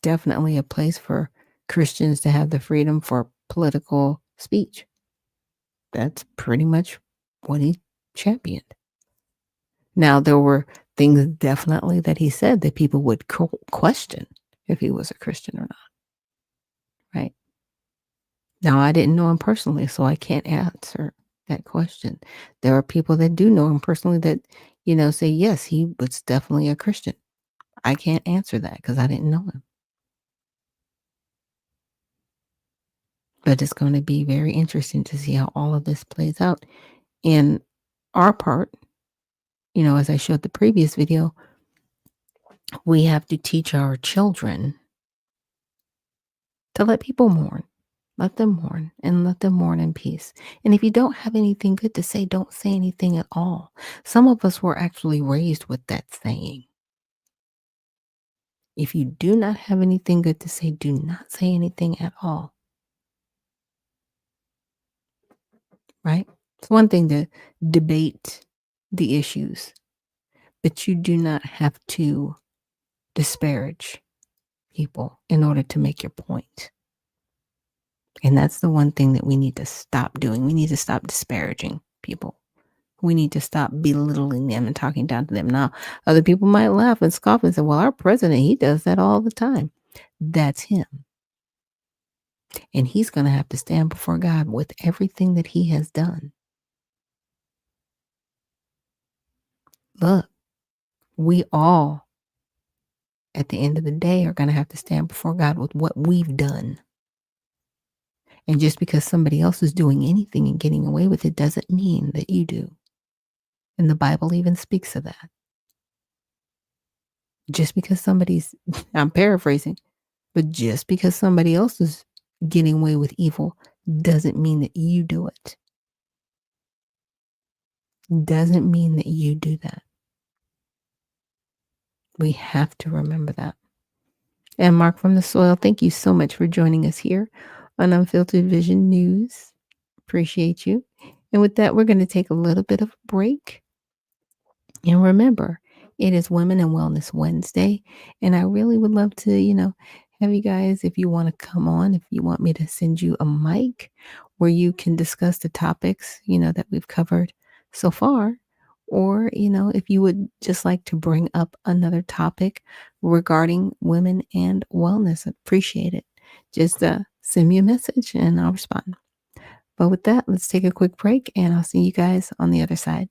definitely a place for Christians to have the freedom for political speech. That's pretty much what he championed. Now, there were things definitely that he said that people would question if he was a Christian or not. Right? Now, I didn't know him personally, so I can't answer that question. There are people that do know him personally that, say, yes, he was definitely a Christian. I can't answer that because I didn't know him. But it's going to be very interesting to see how all of this plays out. In our part, as I showed the previous video, we have to teach our children to let people mourn. Let them mourn and let them mourn in peace. And if you don't have anything good to say, don't say anything at all. Some of us were actually raised with that saying. If you do not have anything good to say, do not say anything at all. Right? It's one thing to debate the issues, but you do not have to disparage people in order to make your point. And that's the one thing that we need to stop doing. We need to stop disparaging people. We need to stop belittling them and talking down to them. Now, other people might laugh and scoff and say, well, our president, he does that all the time. That's him. And he's going to have to stand before God with everything that he has done. Look, we all, at the end of the day, are going to have to stand before God with what we've done. And just because somebody else is doing anything and getting away with it doesn't mean that you do. And the Bible even speaks of that. Just because I'm paraphrasing, but just because somebody else is getting away with evil doesn't mean that you do it. Doesn't mean that you do that. We have to remember that. And Mark from the Soil, thank you so much for joining us here on Unfiltered Vision News. Appreciate you. And with that, we're going to take a little bit of a break. And remember, it is Women and Wellness Wednesday. And I really would love to, have you guys, if you want to come on, if you want me to send you a mic where you can discuss the topics, that we've covered so far. Or, if you would just like to bring up another topic regarding women and wellness, I'd appreciate it. Just send me a message and I'll respond. But with that, let's take a quick break and I'll see you guys on the other side.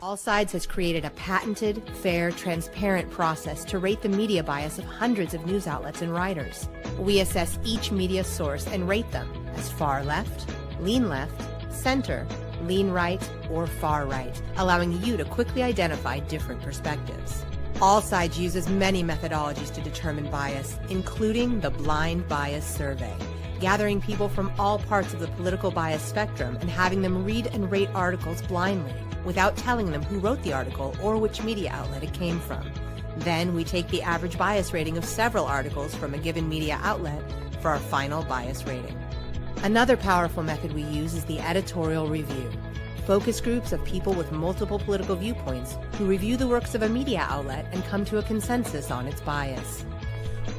All Sides has created a patented, fair, transparent process to rate the media bias of hundreds of news outlets and writers. We assess each media source and rate them as far left, lean left, center, lean right, or far right, allowing you to quickly identify different perspectives. All Sides uses many methodologies to determine bias, including the Blind Bias Survey, gathering people from all parts of the political bias spectrum and having them read and rate articles blindly, without telling them who wrote the article or which media outlet it came from. Then we take the average bias rating of several articles from a given media outlet for our final bias rating. Another powerful method we use is the editorial review. Focus groups of people with multiple political viewpoints who review the works of a media outlet and come to a consensus on its bias.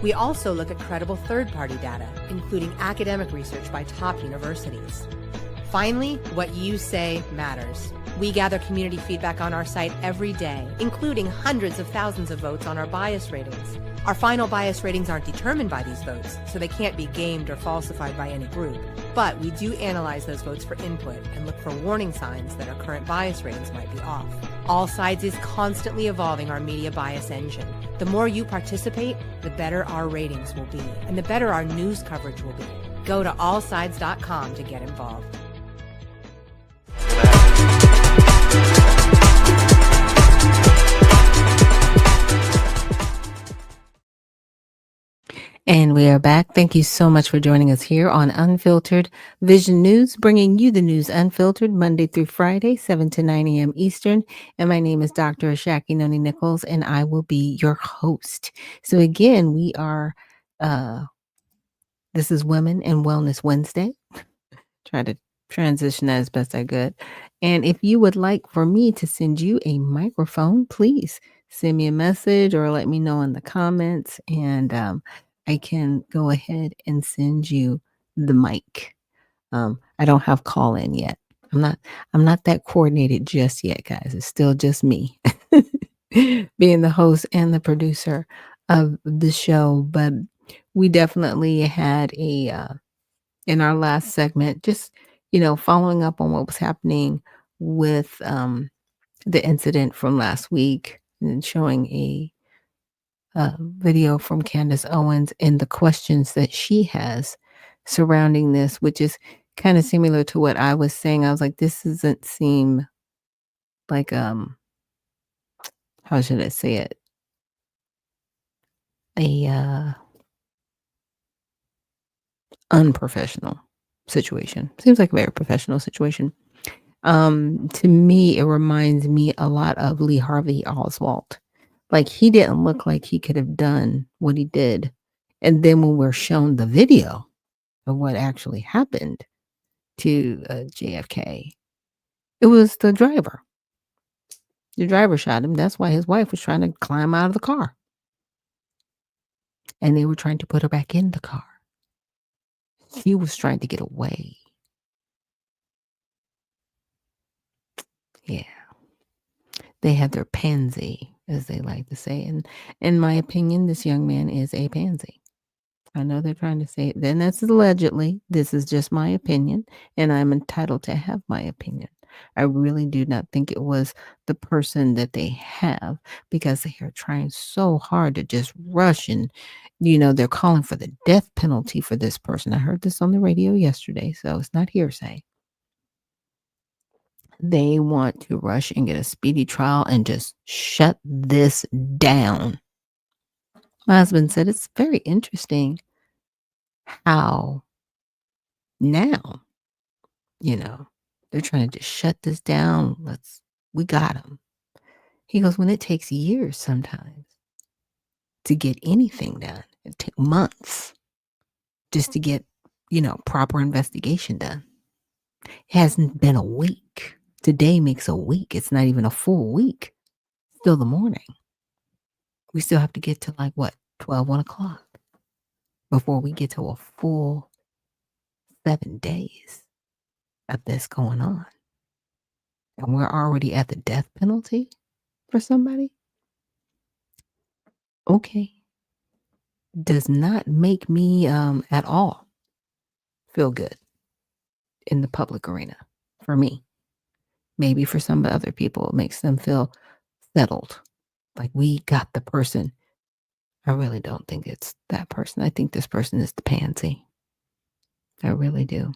We also look at credible third-party data, including academic research by top universities. Finally, what you say matters. We gather community feedback on our site every day, including hundreds of thousands of votes on our bias ratings. Our final bias ratings aren't determined by these votes, so they can't be gamed or falsified by any group. But we do analyze those votes for input and look for warning signs that our current bias ratings might be off. All Sides is constantly evolving our media bias engine. The more you participate, the better our ratings will be, and the better our news coverage will be. Go to allsides.com to get involved. And we are back. Thank you so much for joining us here on Unfiltered Vision News, bringing you the news unfiltered Monday through Friday, 7 to 9 a.m. Eastern. And my name is Dr. Ashaki Noni Nichols, and I will be your host. So again, we are, this is Women and Wellness Wednesday. Try to transition that as best I could. And if you would like for me to send you a microphone, please send me a message or let me know in the comments, and I can go ahead and send you the mic. I don't have call in yet. I'm not that coordinated just yet, guys. It's still just me being the host and the producer of the show. But we definitely had in our last segment, just, following up on what was happening with the incident from last week and showing a video from Candace Owens and the questions that she has surrounding this, which is kind of similar to what I was saying. I was like, this doesn't seem like, how should I say it? A unprofessional situation. Seems like a very professional situation. To me, it reminds me a lot of Lee Harvey Oswald. Like, he didn't look like he could have done what he did. And then when we're shown the video of what actually happened to JFK, it was the driver. The driver shot him. That's why his wife was trying to climb out of the car. And they were trying to put her back in the car. She was trying to get away. Yeah. They had their pansy, as they like to say. And in my opinion, this young man is a pansy. I know they're trying to say it. Then that's allegedly. This is just my opinion, and I'm entitled to have my opinion. I really do not think it was the person that they have, because they are trying so hard to just rush, and they're calling for the death penalty for this person. I heard this on the radio yesterday, so it's not hearsay. They want to rush and get a speedy trial and just shut this down. My husband said it's very interesting how now, they're trying to just shut this down. We got them. He goes, when it takes years sometimes to get anything done, it takes months just to get, proper investigation done. It hasn't been a week. Today makes a week. It's not even a full week. Still the morning. We still have to get to 12, 1 o'clock before we get to a full 7 days of this going on. And we're already at the death penalty for somebody? Okay. Does not make me at all feel good in the public arena for me. Maybe for some other people, it makes them feel settled. Like, we got the person. I really don't think it's that person. I think this person is the pansy. I really do.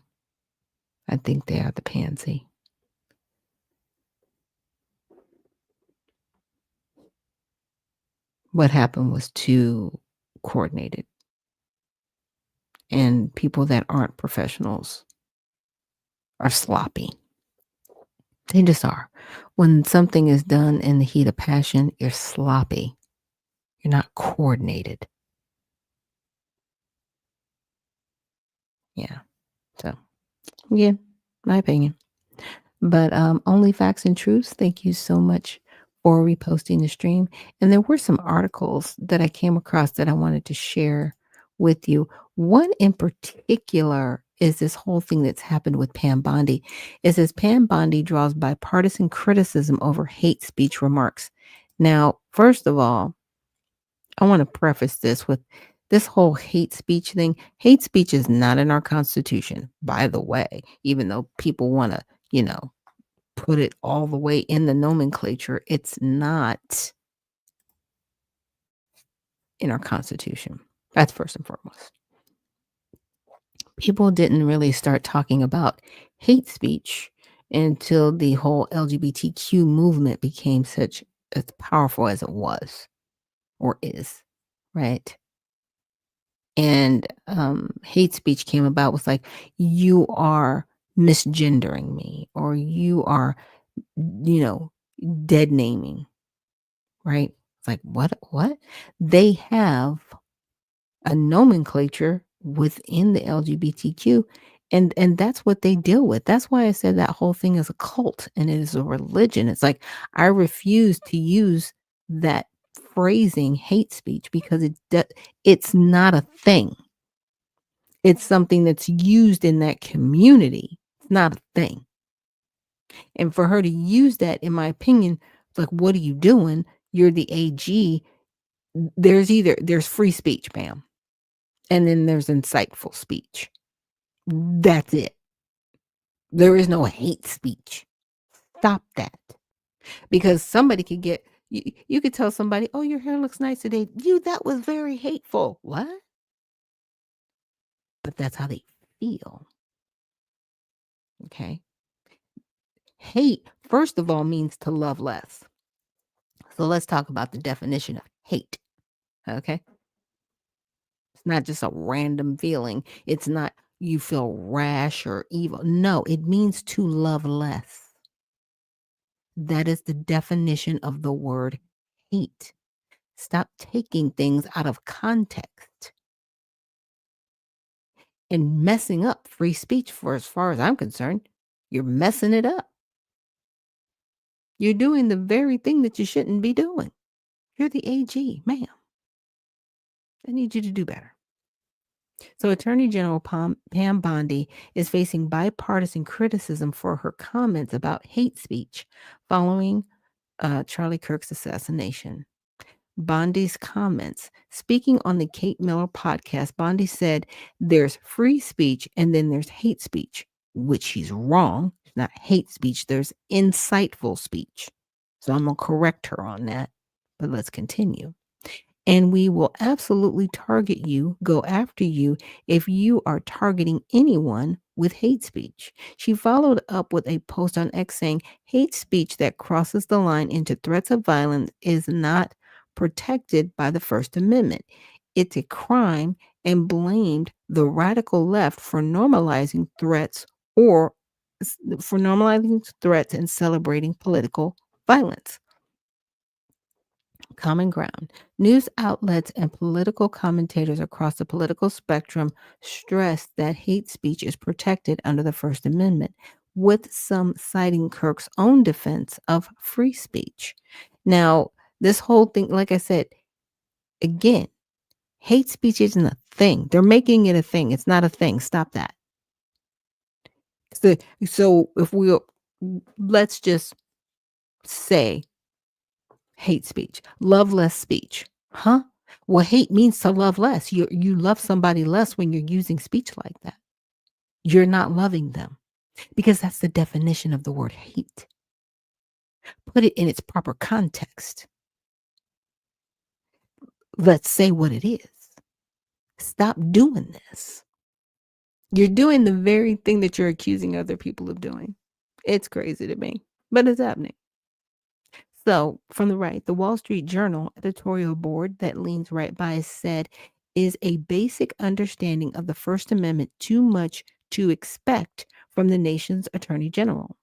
I think they are the pansy. What happened was too coordinated. And people that aren't professionals are sloppy. They just are. When something is done in the heat of passion, you're sloppy. You're not coordinated. Yeah. So, yeah, my opinion. But only facts and truths. Thank you so much for reposting the stream. And there were some articles that I came across that I wanted to share with you. One in particular is this whole thing that's happened with Pam Bondi. It says Pam Bondi draws bipartisan criticism over hate speech remarks. Now, first of all, I want to preface this with this whole hate speech thing. Hate speech is not in our Constitution, by the way, even though people want to, put it all the way in the nomenclature. It's not in our Constitution. That's first and foremost. People didn't really start talking about hate speech until the whole LGBTQ movement became such as powerful as it was or is, right? And hate speech came about was like, you are misgendering me, or you are, dead naming, right? It's like, what? They have a nomenclature within the LGBTQ, and that's what they deal with. That's why I said that whole thing is a cult and it is a religion. It's like, I refuse to use that phrasing hate speech because it's not a thing. It's something that's used in that community. It's not a thing. And for her to use that, in my opinion, it's like, what are you doing? You're the AG. There's free speech, Pam. And then there's insightful speech. That's it. There is no hate speech. Stop that. Because somebody could get, you could tell somebody, oh, your hair looks nice today. That was very hateful. What? But that's how they feel. Okay. Hate, first of all, means to love less. So let's talk about the definition of hate. Okay. It's not just a random feeling. It's not you feel rash or evil. No, it means to love less. That is the definition of the word hate. Stop taking things out of context and messing up free speech. For as far as I'm concerned, you're messing it up. You're doing the very thing that you shouldn't be doing. You're the AG, ma'am. I need you to do better. So Attorney General Pam Bondi is facing bipartisan criticism for her comments about hate speech following Charlie Kirk's assassination. Bondi's comments. Speaking on the Kate Miller podcast, Bondi said there's free speech and then there's hate speech, which he's wrong. It's not hate speech. There's insightful speech. So I'm going to correct her on that. But let's continue. And we will absolutely target you, go after you, if you are targeting anyone with hate speech. She followed up with a post on X saying, hate speech that crosses the line into threats of violence is not protected by the First Amendment. It's a crime, and blamed the radical left for normalizing threats and celebrating political violence. Common ground. News outlets and political commentators across the political spectrum stress that hate speech is protected under the First Amendment, with some citing Kirk's own defense of free speech. Now, this whole thing, like I said, again, hate speech isn't a thing. They're making it a thing. It's not a thing. Stop that. So if let's just say hate speech, love less speech. Huh? Well, hate means to love less. You love somebody less when you're using speech like that. You're not loving them, because that's the definition of the word hate. Put it in its proper context. Let's say what it is. Stop doing this. You're doing the very thing that you're accusing other people of doing. It's crazy to me, but it's happening. So, from the right, the Wall Street Journal editorial board that leans right bias said, is a basic understanding of the First Amendment too much to expect from the nation's attorney general?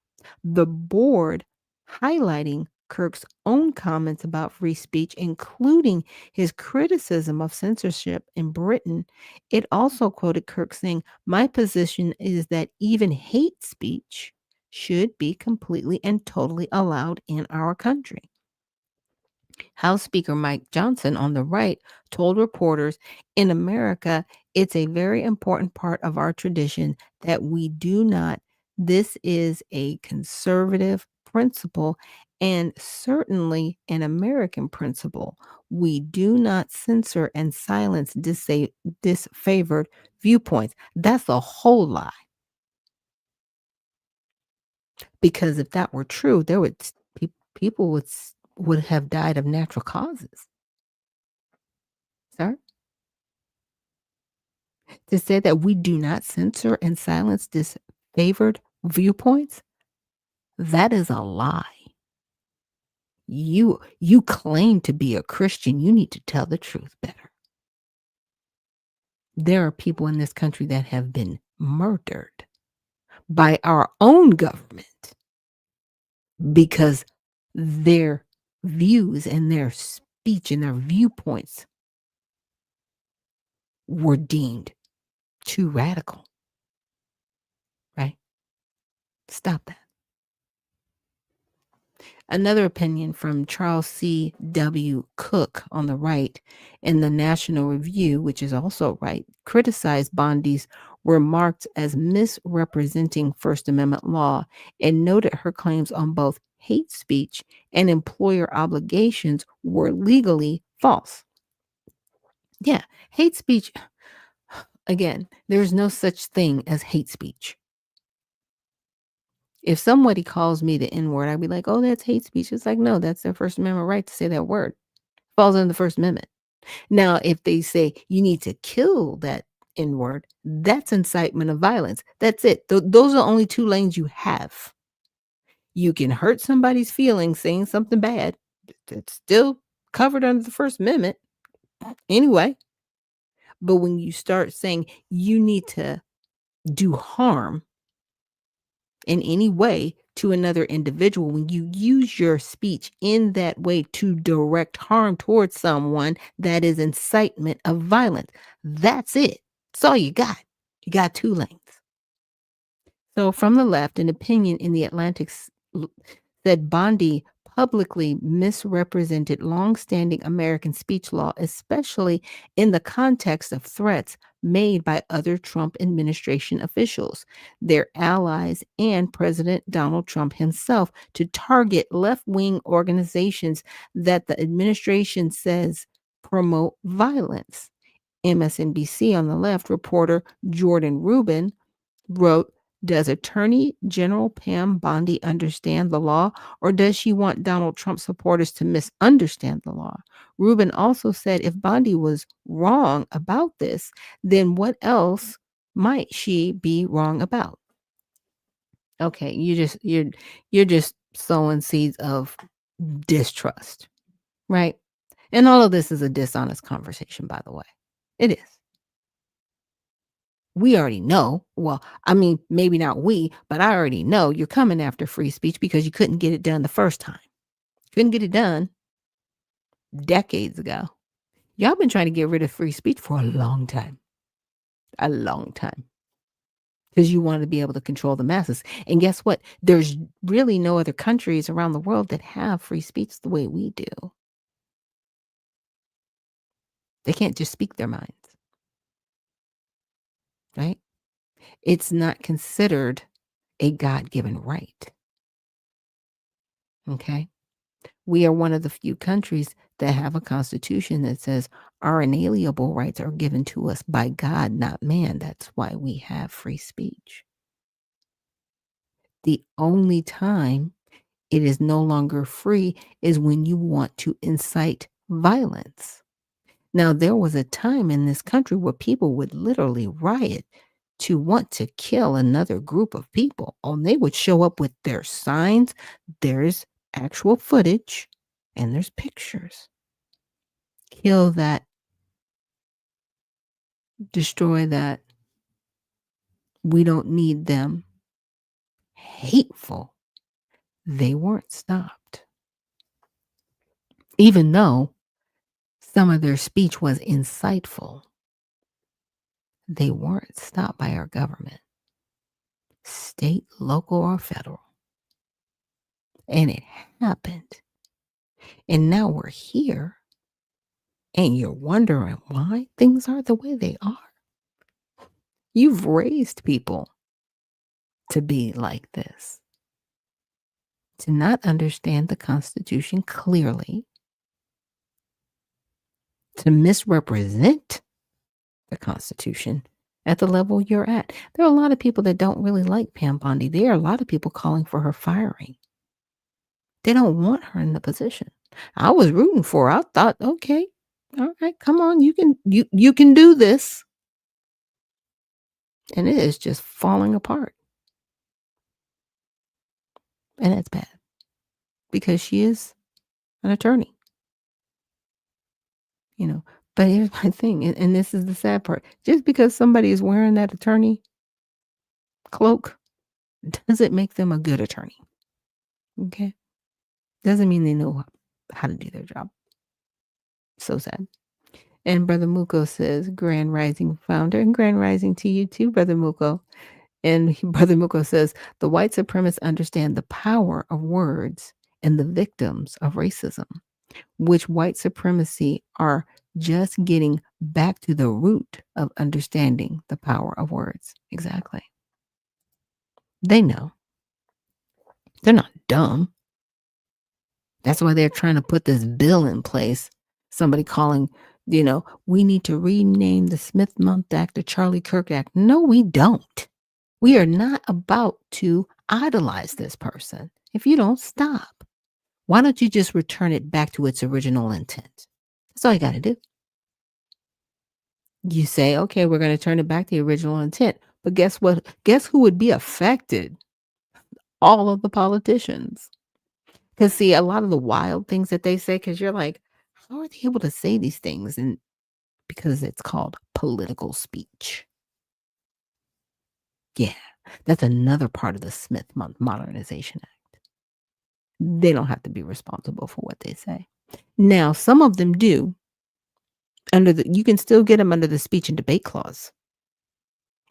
The board highlighting Kirk's own comments about free speech, including his criticism of censorship in Britain. It also quoted Kirk saying, "My position is that even hate speech should be completely and totally allowed in our country." House Speaker Mike Johnson on the right told reporters, in America, it's a very important part of our tradition that we do not, this is a conservative principle and certainly an American principle. We do not censor and silence disfavored viewpoints. That's a whole lie. Because if that were true, there would people would have died of natural causes. Sir? To say that we do not censor and silence disfavored viewpoints, that is a lie. You claim to be a Christian, you need to tell the truth better. There are people in this country that have been murdered by our own government because their views and their speech and their viewpoints were deemed too radical. Right? Stop that. Another opinion from Charles C. W. Cook on the right in the National Review, which is also right, criticized Bondi's remarks as misrepresenting First Amendment law and noted her claims on both hate speech and employer obligations were legally false. Yeah, hate speech, again, there's no such thing as hate speech. If somebody calls me the N-word, I'd be like, oh, that's hate speech. It's like, no, that's their First Amendment right to say that word. Falls under the First Amendment. Now, if they say you need to kill that N-word, that's incitement of violence. That's it. Those are only two lanes you have. You can hurt somebody's feelings saying something bad. It's still covered under the First Amendment. Anyway. But when you start saying you need to do harm in any way to another individual, when you use your speech in that way to direct harm towards someone, that is incitement of violence. That's it. That's all you got. You got two lanes. So from the left, an opinion in the Atlantic said Bondi publicly misrepresented longstanding American speech law, especially in the context of threats made by other Trump administration officials, their allies, and President Donald Trump himself to target left-wing organizations that the administration says promote violence. MSNBC on the left reporter Jordan Rubin wrote, does Attorney General Pam Bondi understand the law, or does she want Donald Trump supporters to misunderstand the law? Rubin also said if Bondi was wrong about this, then what else might she be wrong about? Okay, you're just sowing seeds of distrust, right? And all of this is a dishonest conversation, by the way. It is. We already know, well, I mean, maybe not we, but I already know you're coming after free speech because you couldn't get it done the first time. Couldn't get it done decades ago. Y'all been trying to get rid of free speech for a long time. A long time. Because you wanted to be able to control the masses. And guess what? There's really no other countries around the world that have free speech the way we do. They can't just speak their minds. Right? It's not considered a God-given right. Okay? We are one of the few countries that have a constitution that says our inalienable rights are given to us by God, not man. That's why we have free speech. The only time it is no longer free is when you want to incite violence. Now, there was a time in this country where people would literally riot to want to kill another group of people. And they would show up with their signs. There's actual footage and there's pictures. Kill that. Destroy that. We don't need them. Hateful. They weren't stopped. Even though some of their speech was insightful, they weren't stopped by our government, state, local, or federal. And it happened And now we're here, and you're wondering why things are the way they are. You've raised people to be like this, to not understand the Constitution clearly, to misrepresent the Constitution at the level you're at. There are a lot of people that don't really like Pam Bondi. There are a lot of people calling for her firing. They don't want her in the position. I was rooting for her. I thought, okay, all right, come on, you can do this. And it is just falling apart. And it's bad because she is an attorney. But here's my thing, and this is the sad part. Just because somebody is wearing that attorney cloak doesn't make them a good attorney. Okay? Doesn't mean they know how to do their job. So sad. And Brother Muko says, Grand Rising founder, and Grand Rising to you too, Brother Muko. And Brother Muko says, the white supremacists understand the power of words and the victims of racism, which white supremacy are just getting back to the root of understanding the power of words. Exactly. They know. They're not dumb. That's why they're trying to put this bill in place. Somebody calling, we need to rename the Smith-Month Act the Charlie Kirk Act. No, we don't. We are not about to idolize this person. If you don't stop, why don't you just return it back to its original intent? That's all you got to do. You say, okay, we're going to turn it back to the original intent. But guess what? Guess who would be affected? All of the politicians. Because see, a lot of the wild things that they say, because you're like, how are they able to say these things? And because it's called political speech. Yeah, that's another part of the Smith-Month Modernization Act. They don't have to be responsible for what they say. Now, some of them do. You can still get them under the speech and debate clause,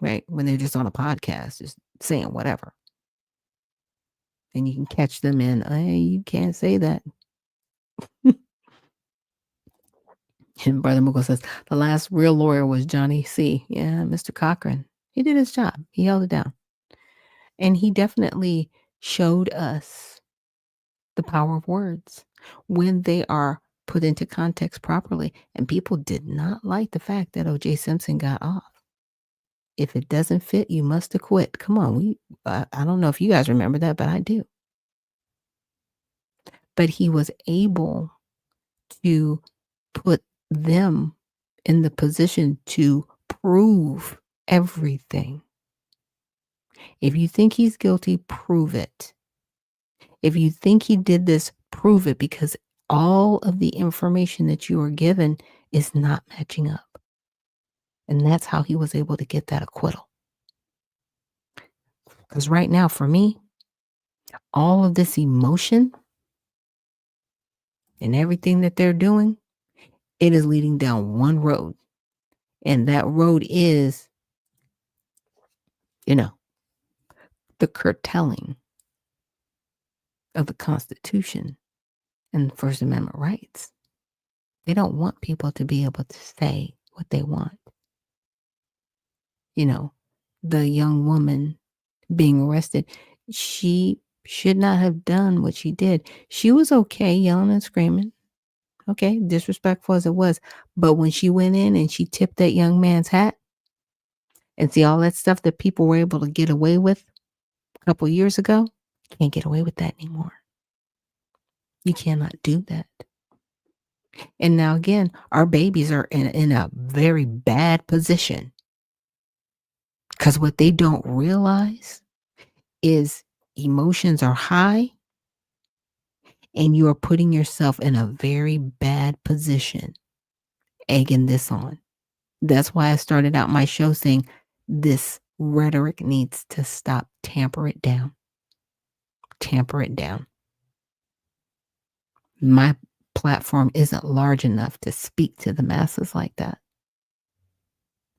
right? When they're just on a podcast, just saying whatever. And you can catch them in, hey, you can't say that. And Brother Mughal says, the last real lawyer was Johnny C. Yeah, Mr. Cochran. He did his job. He held it down. And he definitely showed us the power of words when they are put into context properly. And people did not like the fact that O.J. Simpson got off. If it doesn't fit, you must acquit. Come on. I don't know if you guys remember that, but I do. But he was able to put them in the position to prove everything. If you think he's guilty, prove it. If you think he did this, prove it, because all of the information that you are given is not matching up. And that's how he was able to get that acquittal. Because right now, for me, all of this emotion and everything that they're doing, it is leading down one road. And that road is, the curtailing of the Constitution and First Amendment rights. They don't want people to be able to say what they want. The young woman being arrested, she should not have done what she did. She was okay yelling and screaming. Okay, disrespectful as it was. But when she went in and she tipped that young man's hat, and see all that stuff that people were able to get away with a couple years ago, can't get away with that anymore. You cannot do that. And now again, our babies are in a very bad position. Because what they don't realize is emotions are high and you are putting yourself in a very bad position, egging this on. That's why I started out my show saying this rhetoric needs to stop. Tamper it down. Tamper it down. My platform isn't large enough to speak to the masses like that.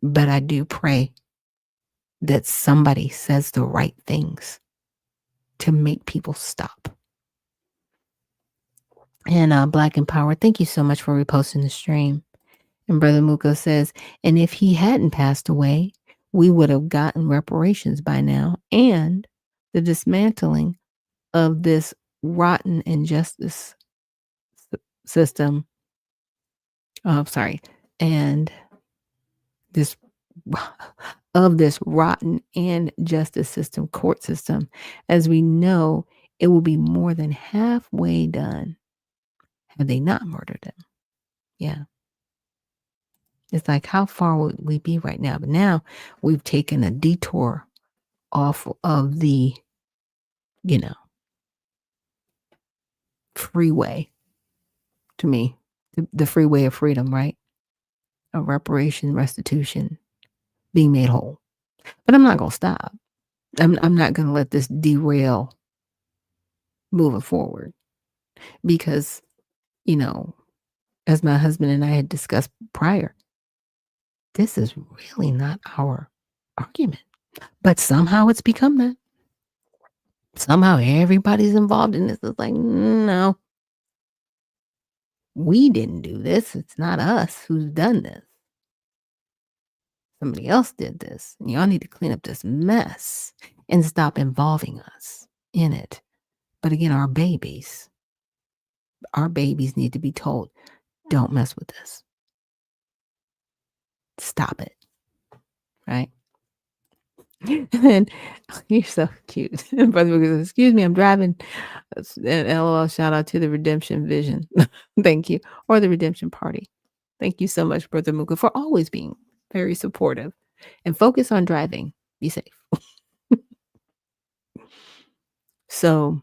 But I do pray that somebody says the right things to make people stop. And Black Empowered, thank you so much for reposting the stream. And Brother Muko says, and if he hadn't passed away, we would have gotten reparations by now and the dismantling of this rotten injustice system. And this of this rotten and justice system, court system. As we know, it will be more than halfway done had they not murdered him. Yeah. It's like, how far would we be right now? But now we've taken a detour off of the, freeway, to me, the freeway of freedom, right? Of reparation, restitution, being made whole. But I'm not going to stop. I'm not going to let this derail moving forward because, as my husband and I had discussed prior, this is really not our argument. But somehow it's become that. Somehow everybody's involved in this. It's like, no, we didn't do this. It's not us who's done this. Somebody else did this. And y'all need to clean up this mess and stop involving us in it. But again, our babies need to be told, don't mess with this. Stop it. Right? And you're so cute. Brother Lucas, excuse me, I'm driving. And LOL, shout out to the Redemption Vision. Thank you. Or the Redemption Party. Thank you so much, Brother Muka, for always being very supportive. And focus on driving. Be safe. So,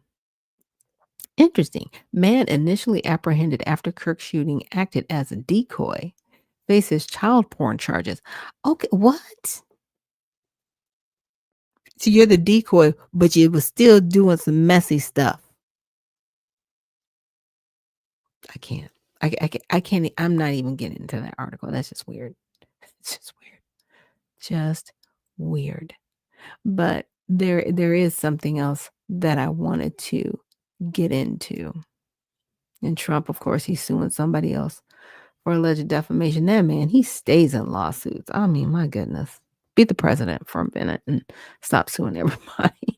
interesting. Man initially apprehended after Kirk shooting acted as a decoy. Faces child porn charges. Okay, what? So you're the decoy, but you was still doing some messy stuff. I can't. I can't. I'm not even getting into that article. That's just weird. It's just weird. Just weird. But there is something else that I wanted to get into. And Trump, of course, he's suing somebody else for alleged defamation. That man, he stays in lawsuits. I mean, my goodness. Beat the president for a minute and stop suing everybody.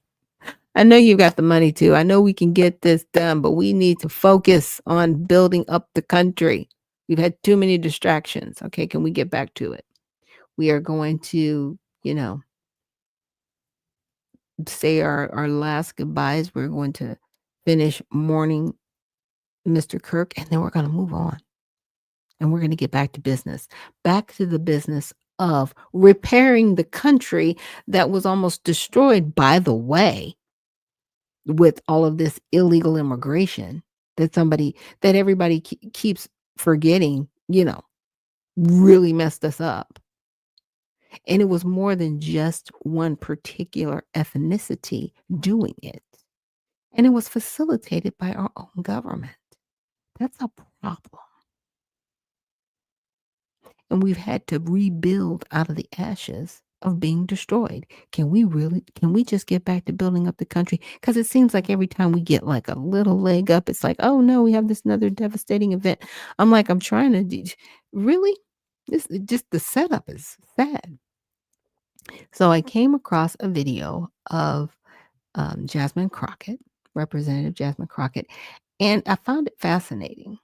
I know you got the money too. I know we can get this done, but we need to focus on building up the country. We've had too many distractions. Okay, can we get back to it? We are going to, say our last goodbyes. We're going to finish mourning Mr. Kirk, and then we're going to move on. And we're going to get back to business. Back to the business of repairing the country that was almost destroyed, by the way, with all of this illegal immigration that everybody keeps forgetting, really messed us up. And it was more than just one particular ethnicity doing it. And it was facilitated by our own government. That's a problem. And we've had to rebuild out of the ashes of being destroyed. Can we just get back to building up the country? Because it seems like every time we get like a little leg up, it's like, oh no, we have this another devastating event. I'm trying to, really? Just the setup is sad. So I came across a video of Jasmine Crockett, Representative Jasmine Crockett, and I found it fascinating.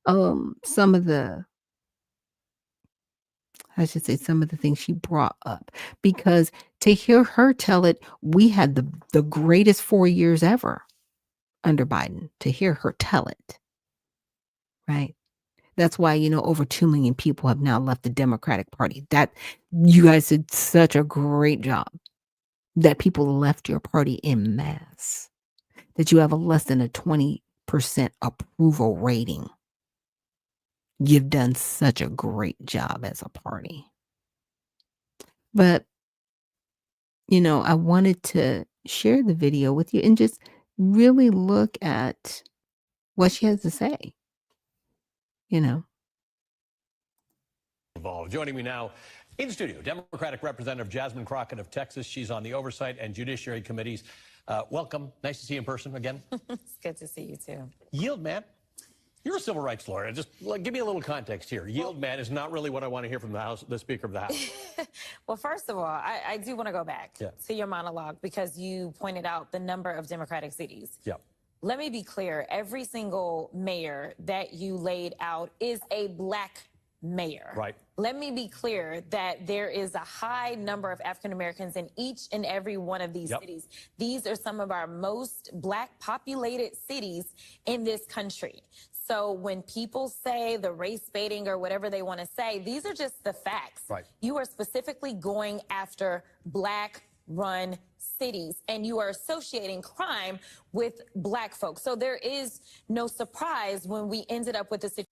Some of the things she brought up, because to hear her tell it, we had the greatest 4 years ever under Biden, to hear her tell it, right? That's why, over 2 million people have now left the Democratic Party. That you guys did such a great job that people left your party en masse, that you have a less than a 20% approval rating. You've done such a great job as a party. But, I wanted to share the video with you and just really look at what she has to say, Involved. Joining me now in studio, Democratic Representative Jasmine Crockett of Texas. She's on the Oversight and Judiciary Committees. Welcome. Nice to see you in person again. It's good to see you too. Yield man. You're a civil rights lawyer. Just give me a little context here. Yield man is not really what I want to hear from the Speaker of the House. Well, first of all, I do want to go back to your monologue because you pointed out the number of Democratic cities. Yeah. Let me be clear. Every single mayor that you laid out is a black mayor. Right. Let me be clear that there is a high number of African Americans in each and every one of these cities. These are some of our most black populated cities in this country. So when people say the race baiting or whatever they want to say, these are just the facts. Right. You are specifically going after black run cities and you are associating crime with black folks. So there is no surprise when we ended up with the situation.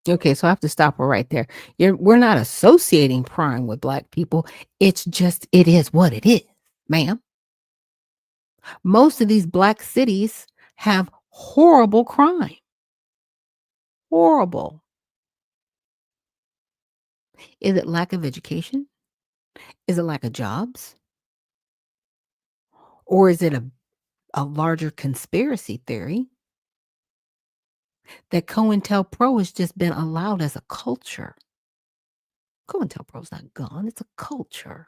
Okay, so I have to stop her right there. We're not associating crime with black people. It's just, it is what it is, ma'am. Most of these black cities have horrible crime. Horrible. Is it lack of education? Is it lack of jobs? Or is it a larger conspiracy theory that COINTELPRO has just been allowed as a culture? COINTELPRO's not gone. It's a culture.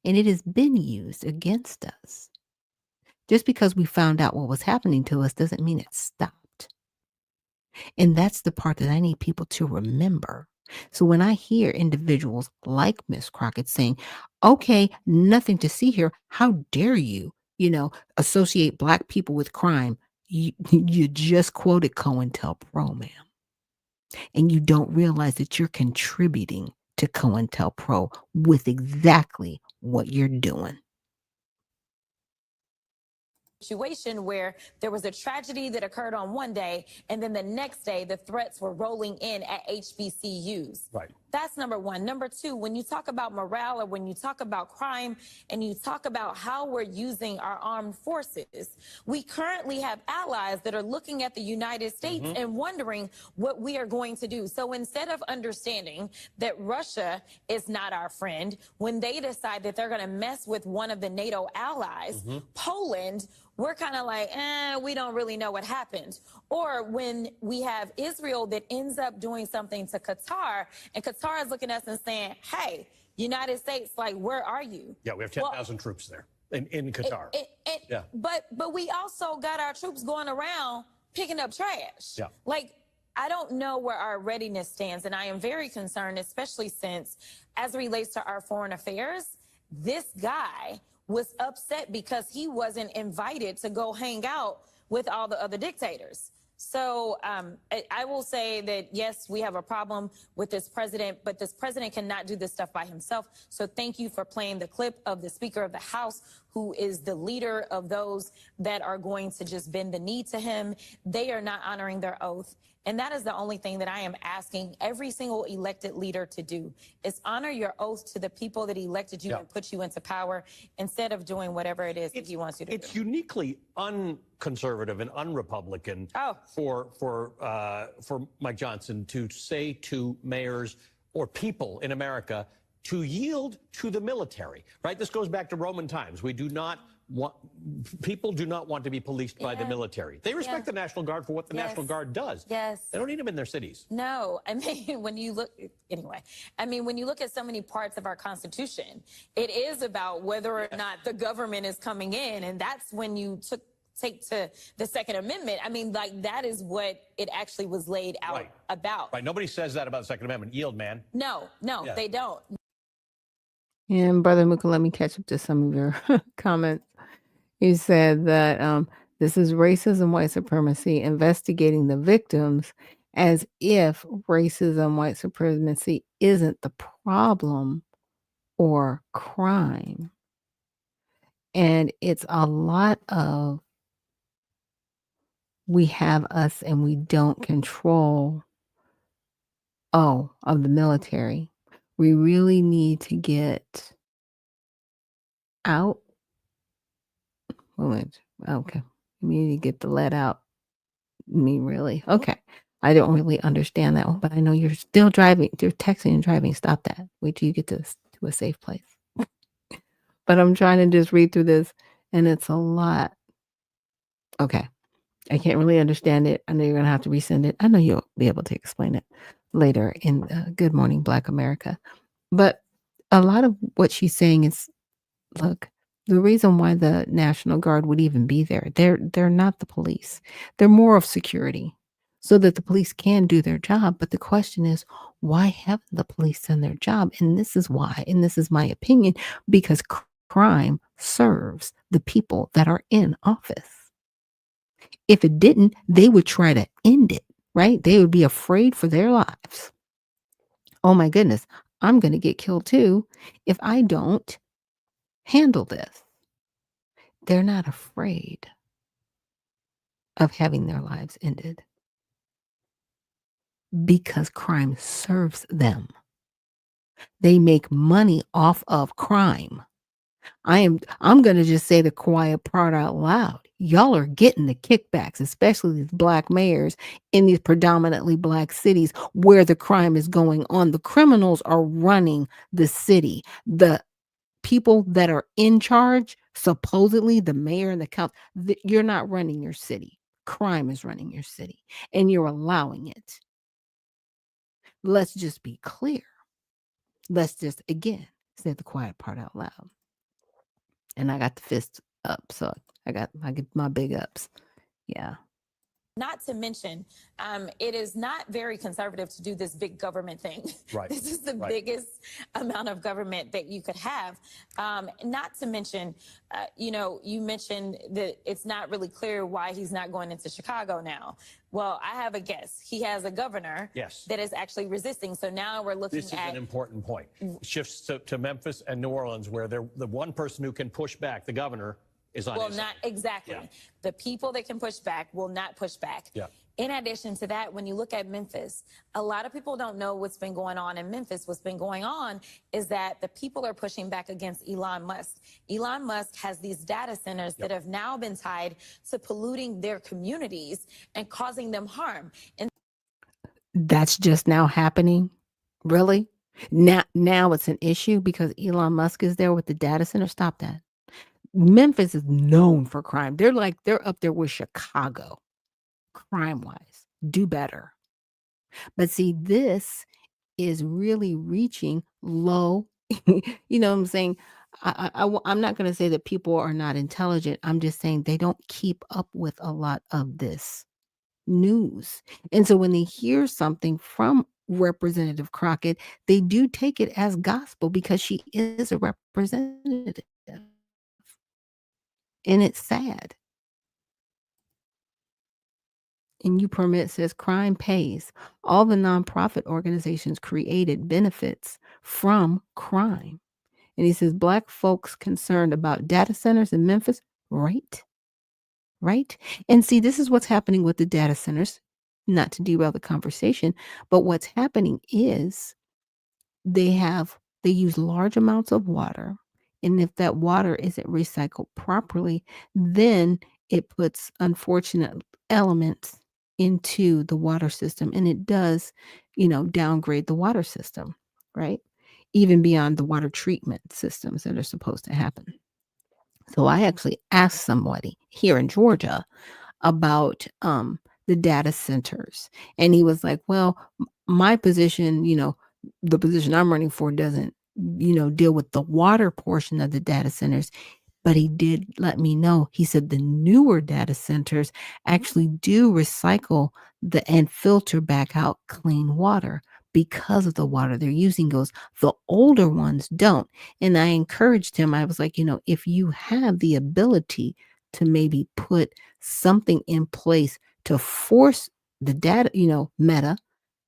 And it has been used against us. Just because we found out what was happening to us doesn't mean it stopped. And that's the part that I need people to remember. So when I hear individuals like Miss Crockett saying, okay, nothing to see here, how dare you, associate black people with crime? You just quoted COINTELPRO, ma'am. And you don't realize that you're contributing to COINTELPRO with exactly what you're doing. Situation where there was a tragedy that occurred on one day and then the next day the threats were rolling in at HBCUs. Right. That's number one. Number two, when you talk about morale or when you talk about crime and you talk about how we're using our armed forces, we currently have allies that are looking at the United States and wondering what we are going to do. So instead of understanding that Russia is not our friend, when they decide that they're going to mess with one of the NATO allies, Poland, we're kind of like, we don't really know what happened. Or when we have Israel that ends up doing something to Qatar, and Qatar is looking at us and saying, hey, United States, like, where are you? Yeah, we have 10,000 troops there in Qatar. Yeah. But we also got our troops going around picking up trash. Yeah. Like, I don't know where our readiness stands, and I am very concerned, especially since, as it relates to our foreign affairs, this guy was upset because he wasn't invited to go hang out with all the other dictators. So I will say that, yes, we have a problem with this president, but this president cannot do this stuff by himself. So thank you for playing the clip of the Speaker of the House, who is the leader of those that are going to just bend the knee to him. They are not honoring their oath. And that is the only thing that I am asking every single elected leader to do, is honor your oath to the people that elected you and put you into power, instead of doing whatever it is that he wants you to do. It's uniquely unconservative and unrepublican for Mike Johnson to say to mayors or people in America to yield to the military, right? This goes back to Roman times. People do not want to be policed by the military. They respect the National Guard for what the National Guard does. Yes. They don't need them in their cities. No, I mean, when you look at so many parts of our Constitution, it is about whether or not the government is coming in. And that's when you take to the Second Amendment. I mean, like, that is what it actually was laid out about. Right. Nobody says that about the Second Amendment. Yield, man. No, they don't. And Brother Mooka, let me catch up to some of your comments. You said that this is racism, white supremacy, investigating the victims as if racism, white supremacy isn't the problem or crime. And it's a lot of we have us and we don't control of the military. We really need to get out. Okay. We need to get the let out. Me, really? Okay. I don't really understand that one, but I know you're still driving. You're texting and driving. Stop that. Wait till you get to a safe place. But I'm trying to just read through this And it's a lot. Okay. I can't really understand it. I know you're going to have to resend it. I know you'll be able to explain it later in Good Morning Black America. But a lot of what she's saying is, look, the reason why the National Guard would even be there, they're not the police. They're more of security so that the police can do their job. But the question is, why haven't the police done their job? And this is why, and this is my opinion, because crime serves the people that are in office. If it didn't, they would try to end it, right? They would be afraid for their lives. Oh my goodness, I'm going to get killed too if I don't handle this. They're not afraid of having their lives ended because crime serves them. They make money off of crime. I'm going to just say the quiet part out loud. Y'all are getting the kickbacks, especially these black mayors in these predominantly black cities where the crime is going on. The criminals are running the city. The people that are in charge, supposedly the mayor and the council, you're not running your city. Crime is running your city, and you're allowing it. Let's just be clear. Let's just, again, say the quiet part out loud. And I got the fist up, so I get my big ups. Yeah. Not to mention, it is not very conservative to do this big government thing. Right. This is the biggest amount of government that you could have. Not to mention, you mentioned that it's not really clear why he's not going into Chicago now. Well, I have a guess. He has a governor that is actually resisting. So now we're looking at... This is an important point. Shifts to Memphis and New Orleans, where the one person who can push back, the governor, is on his not side. exactly. Yeah. The people that can push back will not push back. Yeah. In addition to that, when you look at Memphis, a lot of people don't know what's been going on in Memphis. What's been going on is that the people are pushing back against Elon Musk. Elon Musk has these data centers that have now been tied to polluting their communities and causing them harm. And that's just now happening? Really? Now it's an issue because Elon Musk is there with the data center? Stop that. Memphis is known for crime. They're up there with Chicago, crime-wise. Do better. But see, this is really reaching low. You know what I'm saying? I'm not going to say that people are not intelligent. I'm just saying they don't keep up with a lot of this news. And so when they hear something from Representative Crockett, they do take it as gospel because she is a representative. And it's sad. And You Permit says crime pays. All the nonprofit organizations created benefits from crime. And he says black folks concerned about data centers in Memphis, right? Right? And see, this is what's happening with the data centers, not to derail the conversation, but what's happening is they use large amounts of water. And if that water isn't recycled properly, then it puts unfortunate elements into the water system. And it does, downgrade the water system, right? Even beyond the water treatment systems that are supposed to happen. So I actually asked somebody here in Georgia about the data centers. And he was like, well, my position, the position I'm running for doesn't, deal with the water portion of the data centers. But he did let me know. He said the newer data centers actually do recycle and filter back out clean water because of the water they're using goes. The older ones don't. And I encouraged him. I was like, if you have the ability to maybe put something in place to force the data, Meta,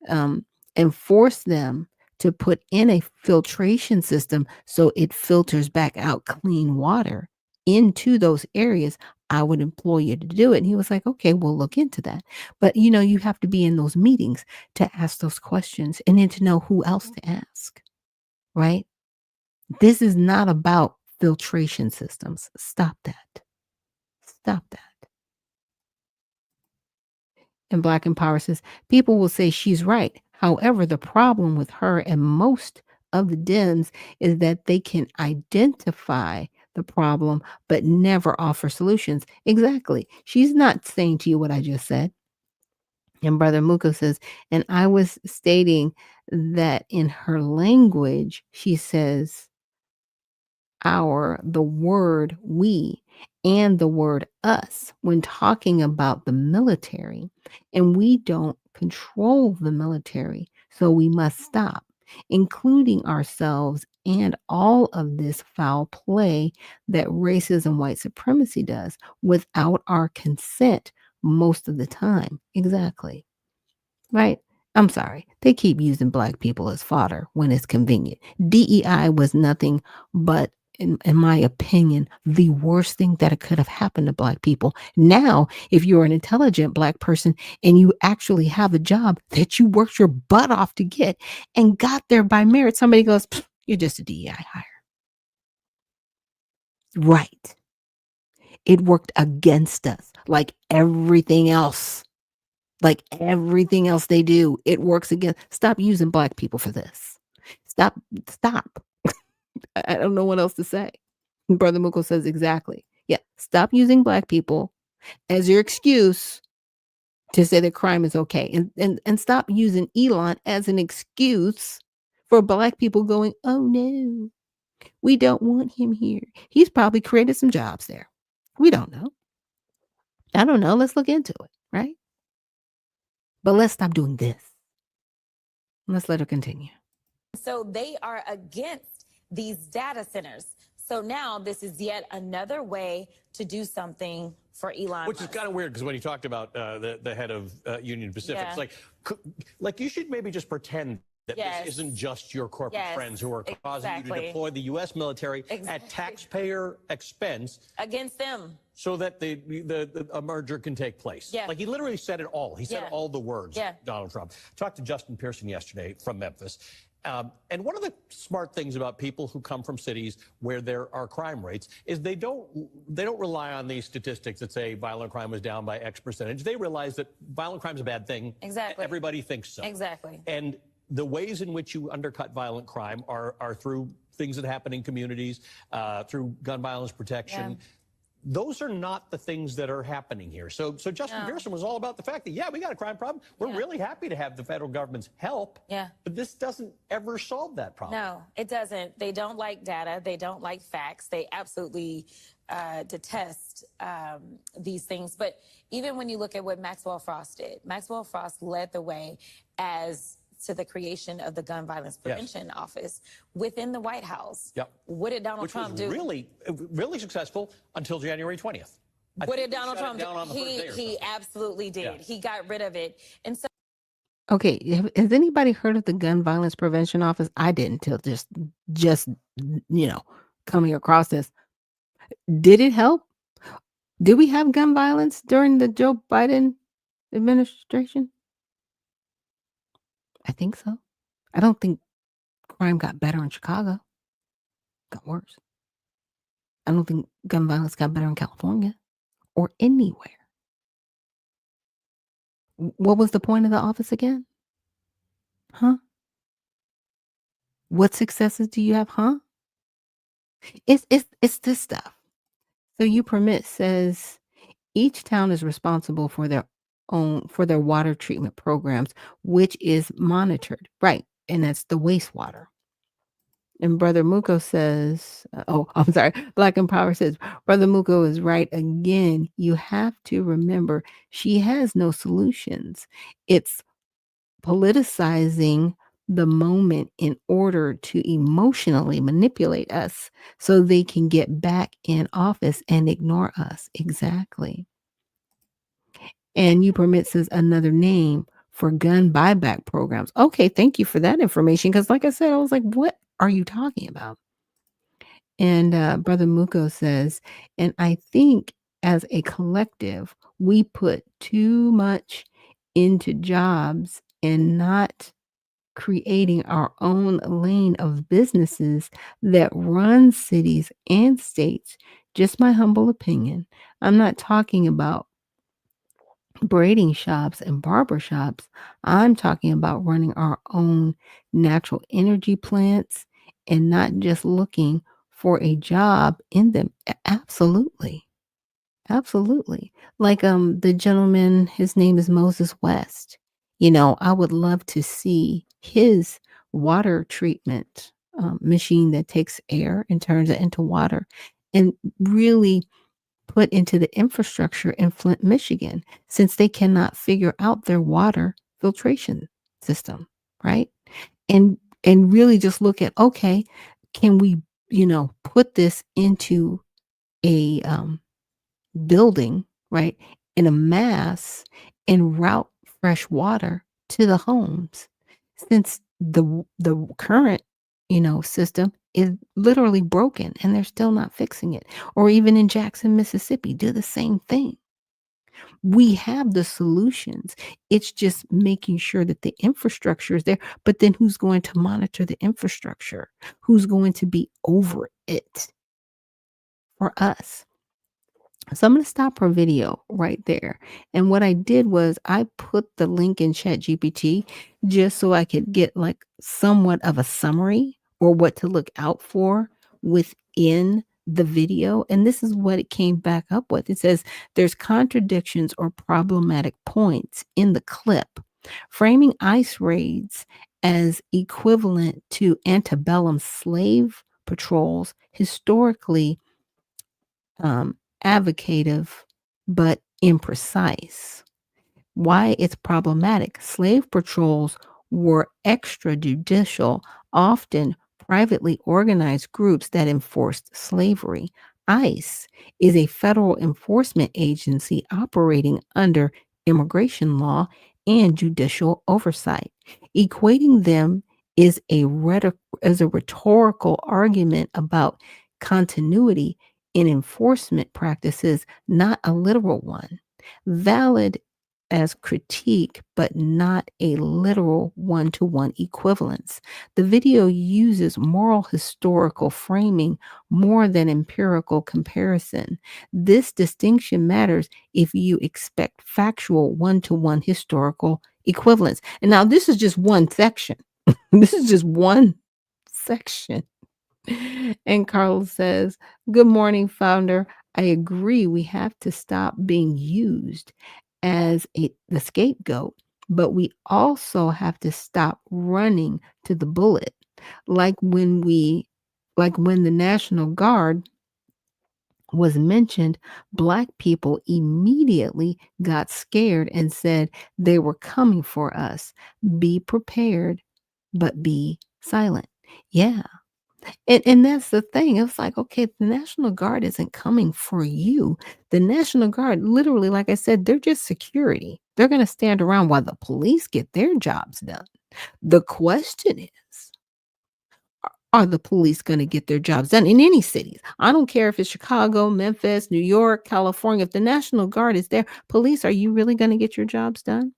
and force them to put in a filtration system so it filters back out clean water into those areas, I would employ you to do it. And he was like, okay, we'll look into that. But, you have to be in those meetings to ask those questions and then to know who else to ask, right? This is not about filtration systems. Stop that. Stop that. And Black Empower says, people will say she's right. However, the problem with her and most of the Dems is that they can identify the problem, but never offer solutions. Exactly. She's not saying to you what I just said. And Brother Muko says, and I was stating that in her language, she says the word we, and the word us when talking about the military. And we don't control the military. So we must stop, including ourselves and all of this foul play that racism, white supremacy does without our consent most of the time. Exactly. Right? I'm sorry. They keep using black people as fodder when it's convenient. DEI was nothing but, in my opinion, the worst thing that could have happened to black people. Now, if you're an intelligent black person and you actually have a job that you worked your butt off to get and got there by merit, somebody goes, you're just a DEI hire. Right. It worked against us like everything else. Like everything else they do, it works again. Stop using black people for this. Stop. I don't know what else to say. Brother Muko says exactly. Yeah. Stop using black people as your excuse to say that crime is okay. And stop using Elon as an excuse for black people going, oh no, we don't want him here. He's probably created some jobs there. We don't know. I don't know. Let's look into it, right? But let's stop doing this. Let's let her continue. So they are against these data centers. So now this is yet another way to do something for Elon Which is kind of weird because when he talked about the head of Union Pacific, it's like you should maybe just pretend that this isn't just your corporate friends who are causing you to deploy the U.S. military at taxpayer expense against them, so that a merger can take place. Yeah. Like he literally said it all. He said all the words. Yeah. Donald Trump. Talked to Justin Pearson yesterday from Memphis. And one of the smart things about people who come from cities where there are crime rates is they don't rely on these statistics that say violent crime was down by X percentage. They realize that violent crime is a bad thing. Exactly. Everybody thinks so. Exactly. And the ways in which you undercut violent crime are through things that happen in communities, through gun violence protection. Yeah. Those are not the things that are happening here. So Justin Pearson was all about the fact that, we got a crime problem. We're really happy to have the federal government's help. Yeah. But this doesn't ever solve that problem. No, it doesn't. They don't like data. They don't like facts. They absolutely detest these things. But even when you look at what Maxwell Frost did, Maxwell Frost led the way as to the creation of the Gun Violence Prevention Office within the White House. Yep. What did Donald Trump do? Really, really successful until January 20th. What did Donald Trump do? He absolutely did. Yeah. He got rid of it. And so okay, has anybody heard of the Gun Violence Prevention Office? I didn't till just coming across this. Did it help? Did we have gun violence during the Joe Biden administration? I think so. I don't think crime got better in Chicago. Got worse. I don't think gun violence got better in California or anywhere. What was the point of the office again? Huh? What successes do you have? Huh? It's this stuff. So You Permit says each town is responsible for their water treatment programs, which is monitored. Right. And that's the wastewater. And Brother Muko says, I'm sorry. Black Empower says, Brother Muko is right again. You have to remember she has no solutions. It's politicizing the moment in order to emotionally manipulate us so they can get back in office and ignore us. Exactly. And You Permit says another name for gun buyback programs. Okay, thank you for that information. Because like I said, I was like, what are you talking about? And Brother Muko says, and I think as a collective, we put too much into jobs and not creating our own lane of businesses that run cities and states. Just my humble opinion. I'm not talking about braiding shops and barber shops. I'm talking about running our own natural energy plants and not just looking for a job in them. Absolutely. Absolutely. Like the gentleman, his name is Moses West. I would love to see his water treatment machine that takes air and turns it into water and really put into the infrastructure in Flint, Michigan, since they cannot figure out their water filtration system, right? And and really just look at, okay, can we, put this into a building, right, in a mass and route fresh water to the homes, since the current, system is literally broken and they're still not fixing it. Or even in Jackson, Mississippi, do the same thing. We have the solutions. It's just making sure that the infrastructure is there. But then who's going to monitor the infrastructure? Who's going to be over it for us? So I'm going to stop her video right there. And what I did was I put the link in ChatGPT just so I could get like somewhat of a summary or what to look out for within the video. And this is what it came back up with. It says there's contradictions or problematic points in the clip, framing ICE raids as equivalent to antebellum slave patrols historically avocative but imprecise. Why it's problematic. Slave patrols were extrajudicial, often privately organized groups that enforced slavery. ICE is a federal enforcement agency operating under immigration law and judicial oversight. Equating them is a rhetorical argument about continuity in enforcement practices, not a literal one. Valid as critique, but not a literal one-to-one equivalence. The video uses moral historical framing more than empirical comparison. This distinction matters if you expect factual one-to-one historical equivalence. And now this is just one section. This is just one section. And Carl says, "Good morning, founder. I agree we have to stop being used as the scapegoat, but we also have to stop running to the bullet. Like when the National Guard was mentioned, Black people immediately got scared and said they were coming for us. Be prepared, but be silent." Yeah. And that's the thing. It's like, okay, the National Guard isn't coming for you. The National Guard, literally, like I said, they're just security. They're going to stand around while the police get their jobs done. The question is, are the police going to get their jobs done in any cities? I don't care if it's Chicago, Memphis, New York, California. If the National Guard is there, police, are you really going to get your jobs done?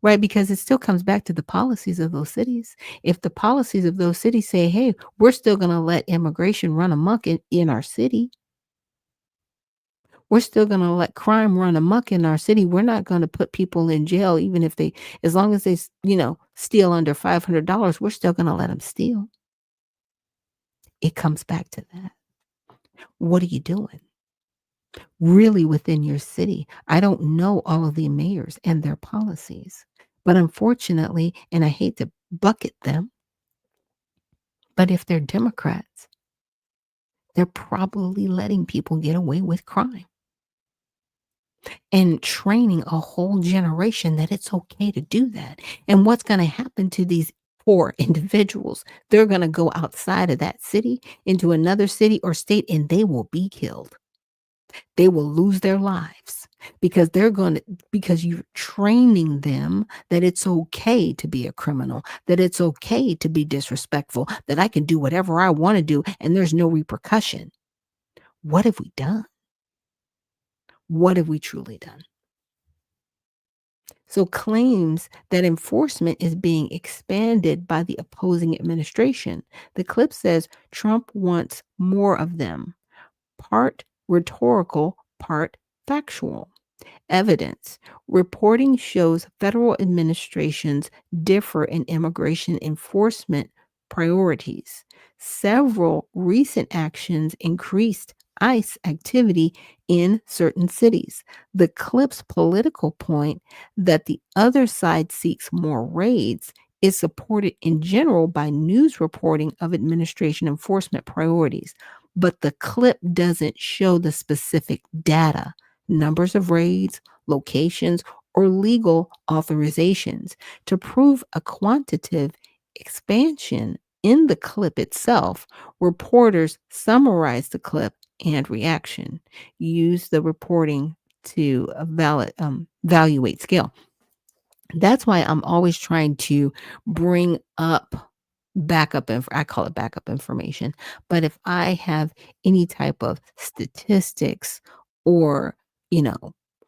Right, because it still comes back to the policies of those cities. If the policies of those cities say, hey, we're still going to let immigration run amok in our city. We're still going to let crime run amok in our city. We're not going to put people in jail, even if as long as they, steal under $500, we're still going to let them steal. It comes back to that. What are you doing? Really within your city? I don't know all of the mayors and their policies. But unfortunately, and I hate to bucket them, but if they're Democrats, they're probably letting people get away with crime and training a whole generation that it's okay to do that. And what's going to happen to these poor individuals? They're going to go outside of that city into another city or state, and they will be killed. They will lose their lives because because you're training them that it's okay to be a criminal, that it's okay to be disrespectful, that I can do whatever I want to do and there's no repercussion. What have we done? What have we truly done? So claims that enforcement is being expanded by the opposing administration. The clip says Trump wants more of them. Part rhetorical, part factual. Evidence. Reporting shows federal administrations differ in immigration enforcement priorities. Several recent actions increased ICE activity in certain cities. The clip's political point that the other side seeks more raids is supported in general by news reporting of administration enforcement priorities, but the clip doesn't show the specific data, numbers of raids, locations, or legal authorizations. To prove a quantitative expansion in the clip itself, reporters summarize the clip and reaction, use the reporting to evaluate scale. That's why I'm always trying to bring up I call it backup information. But if I have any type of statistics or,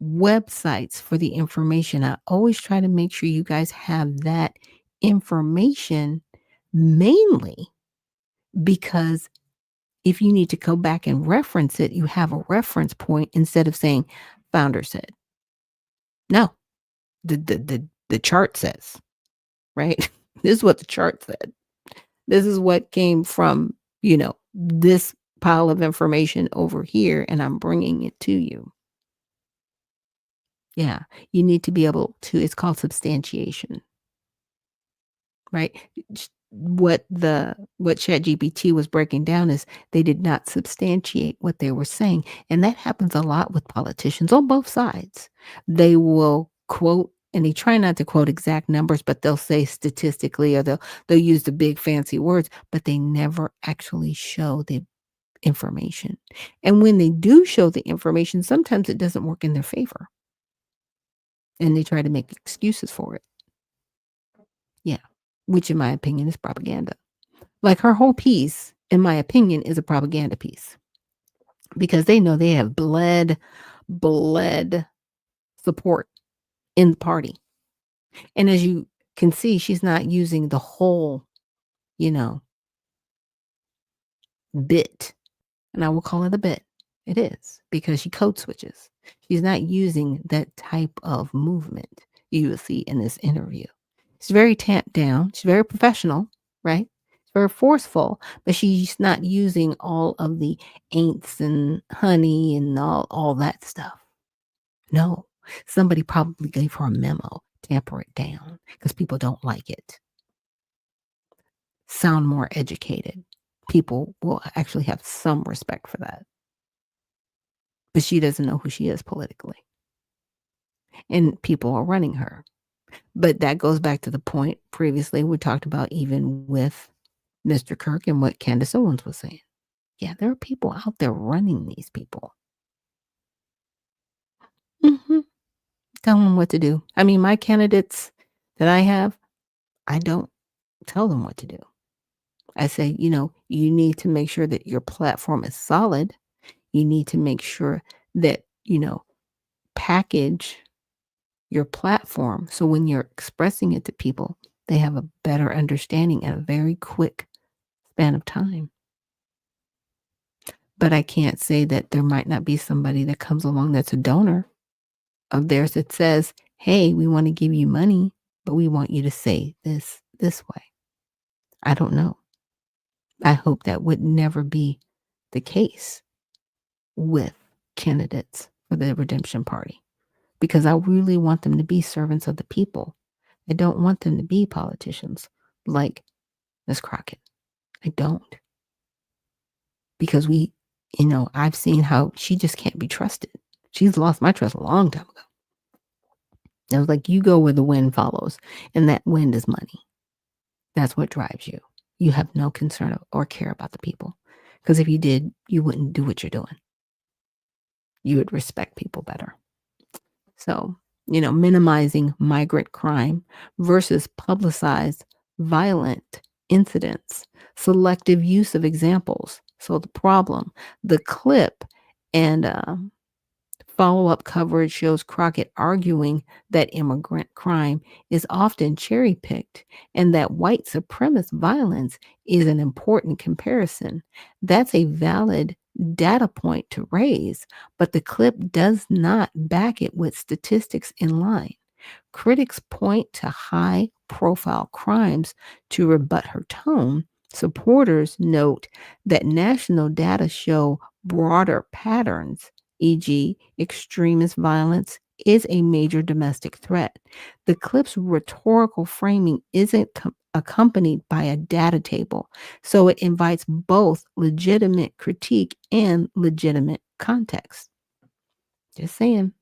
websites for the information, I always try to make sure you guys have that information, mainly because if you need to go back and reference it, you have a reference point instead of saying founder said. No, the chart says, right? This is what the chart said. This is what came from, this pile of information over here, and I'm bringing it to you. Yeah, you need to be able to, it's called substantiation, right? What ChatGPT was breaking down is they did not substantiate what they were saying. And that happens a lot with politicians on both sides. They will quote, and they try not to quote exact numbers, but they'll say statistically, or they'll use the big fancy words, but they never actually show the information. And when they do show the information, sometimes it doesn't work in their favor. And they try to make excuses for it. Yeah. Which in my opinion is propaganda. Like her whole piece, in my opinion, is a propaganda piece. Because they know they have bled support in the party. And as you can see, she's not using the whole, bit. And I will call it a bit. It is, because she code switches. She's not using that type of movement you will see in this interview. She's very tamped down. She's very professional, right? She's very forceful, but she's not using all of the ain'ts and honey and all that stuff. No, somebody probably gave her a memo, tamper it down, because people don't like it. Sound more educated. People will actually have some respect for that. But she doesn't know who she is politically. And people are running her. But that goes back to the point previously we talked about, even with Mr. Kirk and what Candace Owens was saying. Yeah, there are people out there running these people. Tell them what to do. I mean, my candidates that I have, I don't tell them what to do. I say, you need to make sure that your platform is solid. You need to make sure that, package your platform so when you're expressing it to people, they have a better understanding in a very quick span of time. But I can't say that there might not be somebody that comes along that's a donor of theirs that says, hey, we want to give you money, but we want you to say this way. I don't know. I hope that would never be the case with candidates for the Redemption Party, because I really want them to be servants of the people. I don't want them to be politicians like Ms. Crockett. I don't. Because I've seen how she just can't be trusted. She's lost my trust a long time ago. I was like, you go where the wind follows, and that wind is money. That's what drives you. You have no concern or care about the people. Because if you did, you wouldn't do what you're doing. You would respect people better. So, minimizing migrant crime versus publicized violent incidents, selective use of examples. So the problem, the clip and follow-up coverage shows Crockett arguing that immigrant crime is often cherry-picked and that white supremacist violence is an important comparison. That's a valid data point to raise, but the clip does not back it with statistics in line. Critics point to high-profile crimes to rebut her tone, Supporters note that national data show broader patterns, e.g., extremist violence is a major domestic threat. The clip's rhetorical framing isn't accompanied by a data table, so it invites both legitimate critique and legitimate context. Just saying.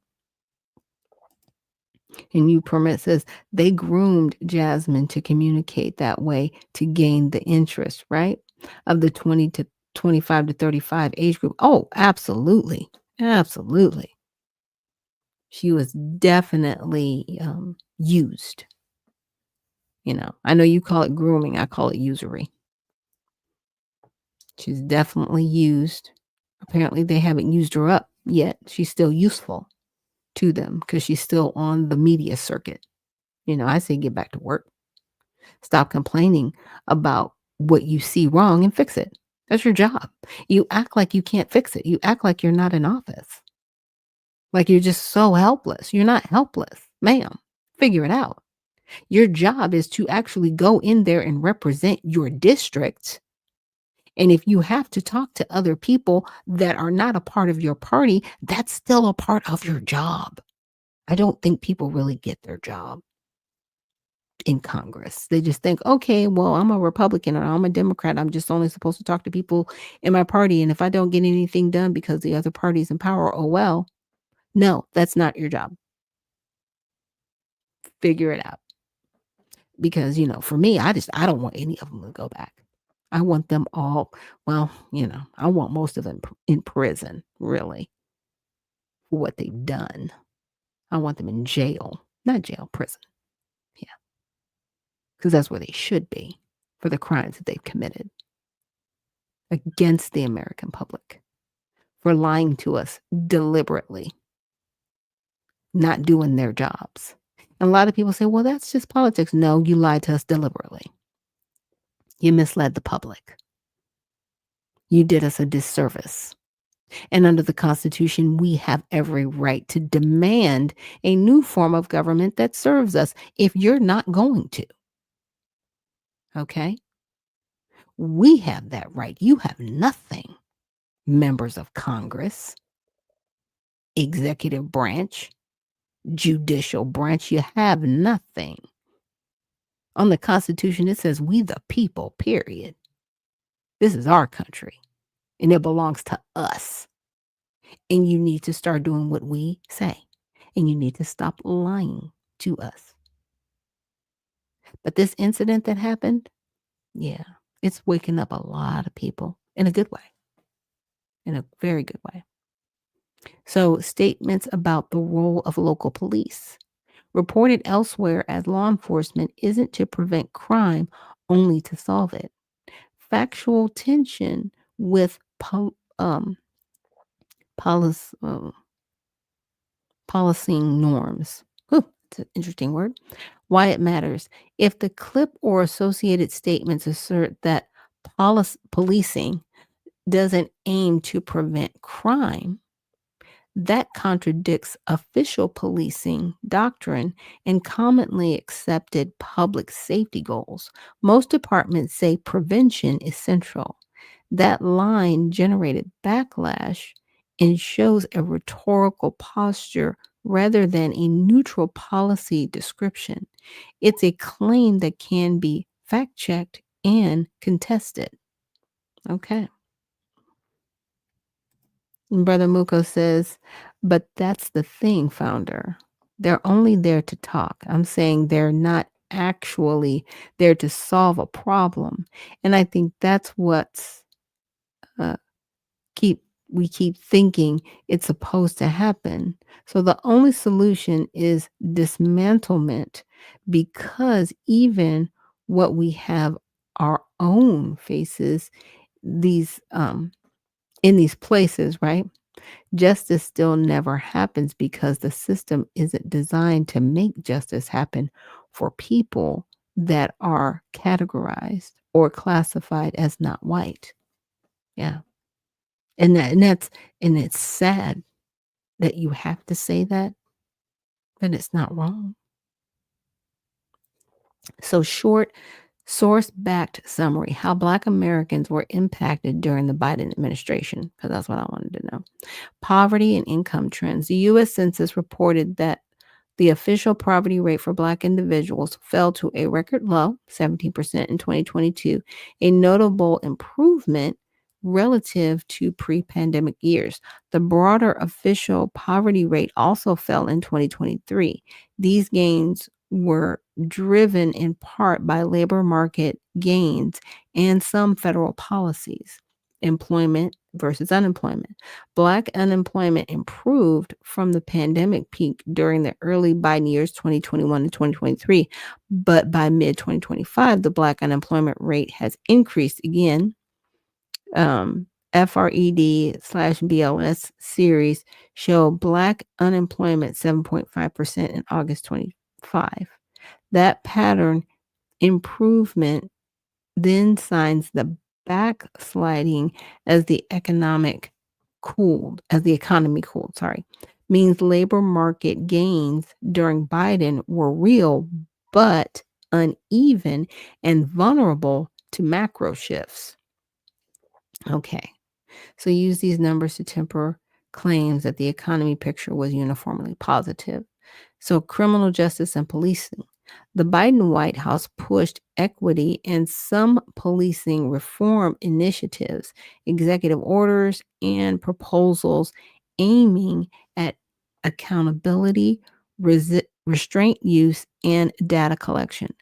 And You Permit says they groomed Jasmine to communicate that way to gain the interest, right? Of the 20 to 25 to 35 age group. Oh, absolutely. Absolutely. She was definitely used. I know you call it grooming. I call it usury. She's definitely used. Apparently, they haven't used her up yet. She's still useful to them because she's still on the media circuit. I say get back to work. Stop complaining about what you see wrong and fix it. That's your job. You act like you can't fix it. You act like you're not in office. Like you're just so helpless. You're not helpless, ma'am. Figure it out. Your job is to actually go in there and represent your district. And if you have to talk to other people that are not a part of your party, that's still a part of your job. I don't think people really get their job in Congress. They just think, okay, well, I'm a Republican or I'm a Democrat. I'm just only supposed to talk to people in my party. And if I don't get anything done because the other party's in power, oh well. No, that's not your job. Figure it out. Because, for me, I don't want any of them to go back. I want them all, well, I want most of them in prison, really, for what they've done. I want them in jail, not jail, prison. Yeah. Because that's where they should be for the crimes that they've committed against the American public, for lying to us deliberately, not doing their jobs. And a lot of people say, well, that's just politics. No, you lied to us deliberately. You misled the public. You did us a disservice. And under the Constitution, we have every right to demand a new form of government that serves us if you're not going to. Okay? We have that right. You have nothing, members of Congress, executive branch, judicial branch. You have nothing. On the Constitution, it says we the people, period. This is our country, and it belongs to us. And you need to start doing what we say, and you need to stop lying to us. But this incident that happened, yeah, it's waking up a lot of people in a good way, in a very good way. So statements about the role of local police, reported elsewhere as law enforcement isn't to prevent crime, only to solve it. Factual tension with policing norms. It's an interesting word. Why it matters. If the clip or associated statements assert that policing doesn't aim to prevent crime, that contradicts official policing doctrine and commonly accepted public safety goals. Most departments say prevention is central. That line generated backlash and shows a rhetorical posture rather than a neutral policy description. It's a claim that can be fact-checked and contested. Okay. Brother Muko says, but that's the thing, founder. They're only there to talk. I'm saying they're not actually there to solve a problem. And I think that's what's we keep thinking it's supposed to happen. So the only solution is dismantlement, because even what we have our own faces these in these places, right? Justice still never happens because the system isn't designed to make justice happen for people that are categorized or classified as not white. Yeah. And it's sad that you have to say that, but it's not wrong. So short Source-backed summary: how Black Americans were impacted during the Biden administration, because that's what I wanted to know. Poverty and income trends. The U.S. Census reported that the official poverty rate for Black individuals fell to a record low, 17% in 2022, a notable improvement relative to pre-pandemic years. The broader official poverty rate also fell in 2023. These gains were driven in part by labor market gains and some federal policies. Employment versus unemployment. Black unemployment improved from the pandemic peak during the early Biden years, 2021 and 2023. But by mid-2025, the Black unemployment rate has increased again. FRED/BLS series show Black unemployment 7.5% in August 25. That pattern improvement then signs the backsliding as the economy cooled, means labor market gains during Biden were real, but uneven and vulnerable to macro shifts. Okay, so use these numbers to temper claims that the economy picture was uniformly positive. So criminal justice and policing. The Biden White House pushed equity and some policing reform initiatives, executive orders, and proposals aiming at accountability, restraint use, and data collection.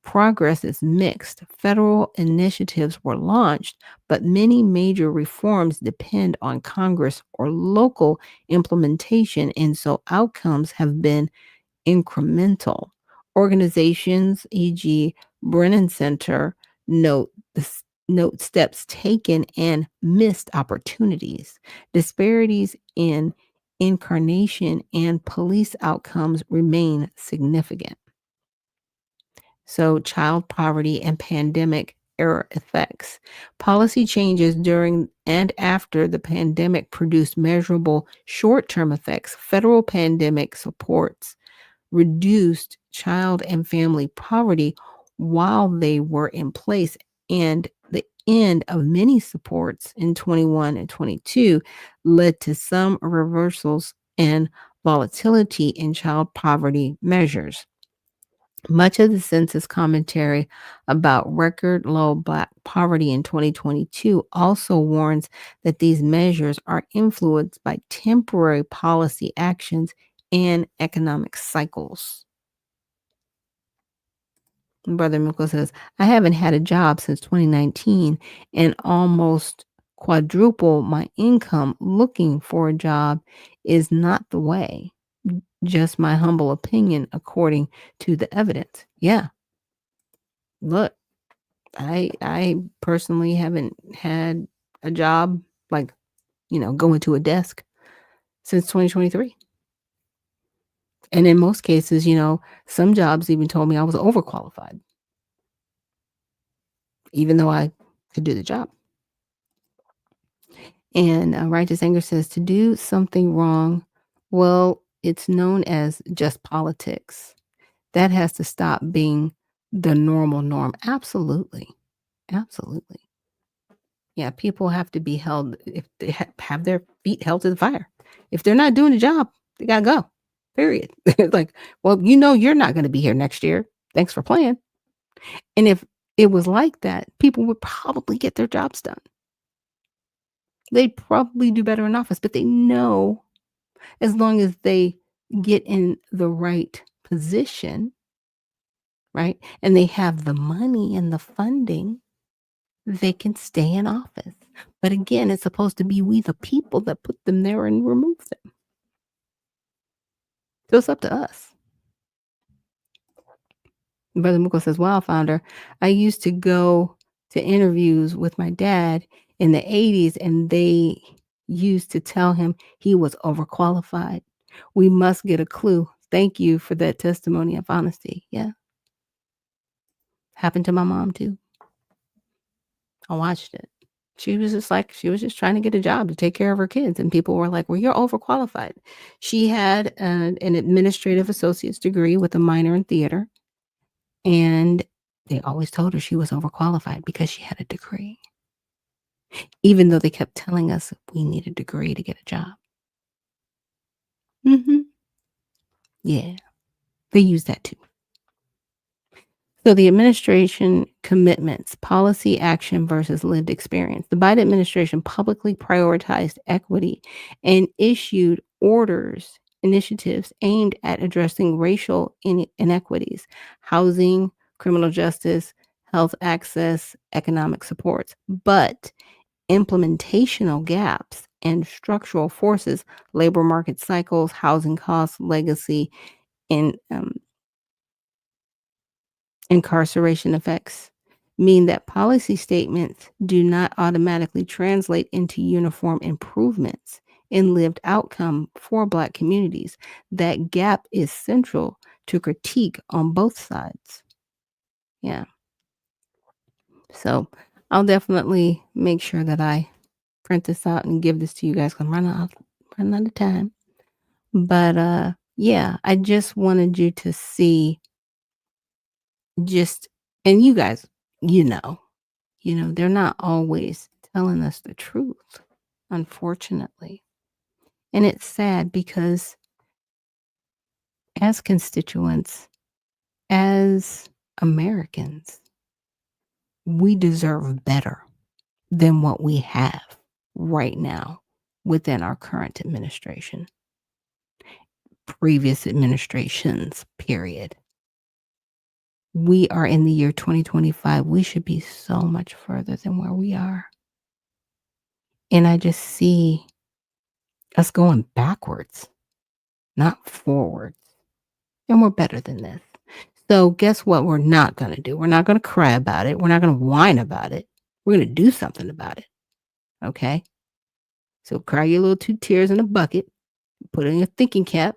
Progress is mixed. Federal initiatives were launched, but many major reforms depend on Congress or local implementation, and so outcomes have been incremental. Organizations, e.g., Brennan Center, note steps taken and missed opportunities. Disparities in incarnation and police outcomes remain significant. So, child poverty and pandemic era effects. Policy changes during and after the pandemic produced measurable short-term effects. Federal pandemic supports reduced child and family poverty while they were in place, and the end of many supports in 21 and 22 led to some reversals and volatility in child poverty measures. Much of the census commentary about record low Black poverty in 2022 also warns that these measures are influenced by temporary policy actions and economic cycles. Brother Mikkel says, I haven't had a job since 2019 and almost quadruple my income. Looking for a job is not the way. Just my humble opinion, according to the evidence. Yeah. Look, I personally haven't had a job, like, going to a desk since 2023. And in most cases, some jobs even told me I was overqualified, even though I could do the job. And Righteous Anger says, to do something wrong, well, it's known as just politics. That has to stop being the normal norm. Absolutely. Absolutely. Yeah, people have to be held, if they have their feet held to the fire. If they're not doing the job, they got to go. Period. Like, well, you're not going to be here next year. Thanks for playing. And if it was like that, people would probably get their jobs done. They'd probably do better in office, but they know as long as they get in the right position, right, and they have the money and the funding, they can stay in office. But again, it's supposed to be we, the people, that put them there and remove them. So it's up to us. Brother Mukko says, wow, founder, I used to go to interviews with my dad in the 80s, and they used to tell him he was overqualified. We must get a clue. Thank you for that testimony of honesty. Yeah. Happened to my mom too. I watched it. She was just trying to get a job to take care of her kids. And people were like, well, you're overqualified. She had an administrative associate's degree with a minor in theater. And They always told her she was overqualified because she had a degree, even though they kept telling us we need a degree to get a job. Yeah, they use that too. So the administration commitments, policy action versus lived experience. The Biden administration publicly prioritized equity and issued initiatives aimed at addressing racial inequities, housing, criminal justice, health access, economic supports. But implementational gaps and structural forces, labor market cycles, housing costs, legacy, and incarceration effects mean that policy statements do not automatically translate into uniform improvements in lived outcome for Black communities. That gap is central to critique on both sides. Yeah. So I'll definitely make sure that I print this out and give this to you guys because I'm running out of time. But yeah, I just wanted you to see and you guys, they're not always telling us the truth, unfortunately. And it's sad because as constituents, as Americans, we deserve better than what we have right now within our current administration, previous administrations, period. We are in the year 2025. We should be so much further than where we are. And I just see us going backwards, not forwards. And we're better than this. So guess what we're not going to do? We're not going to cry about it. We're not going to whine about it. We're going to do something about it. Okay? So cry your little 2 tears in a bucket, put it in your thinking cap,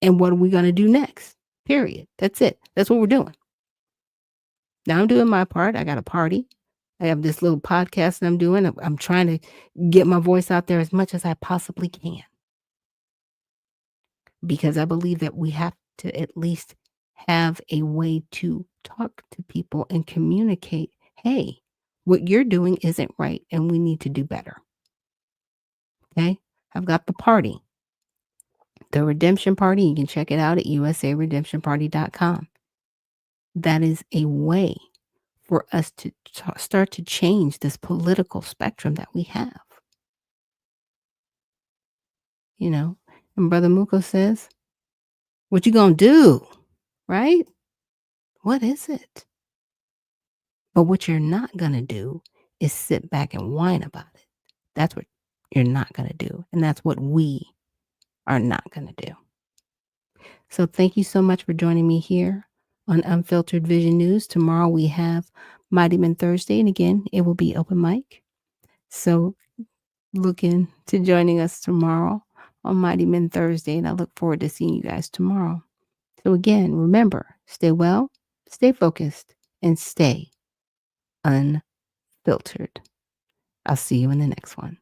and what are we going to do next? Period. That's it. That's what we're doing. Now I'm doing my part. I got a party. I have this little podcast that I'm doing. I'm trying to get my voice out there as much as I possibly can. Because I believe that we have to at least have a way to talk to people and communicate, hey, what you're doing isn't right and we need to do better. Okay? I've got the party. The Redemption Party, you can check it out at usaredemptionparty.com. That is a way for us to start to change this political spectrum that we have. And Brother Muko says, what you gonna do? Right? What is it? But what you're not gonna do is sit back and whine about it. That's what you're not gonna do. And that's what we are not gonna do. So thank you so much for joining me here on Unfiltered Vision News. Tomorrow we have Mighty Men Thursday. And again, it will be open mic. So look into joining us tomorrow on Mighty Men Thursday. And I look forward to seeing you guys tomorrow. So again, remember, stay well, stay focused, and stay unfiltered. I'll see you in the next one.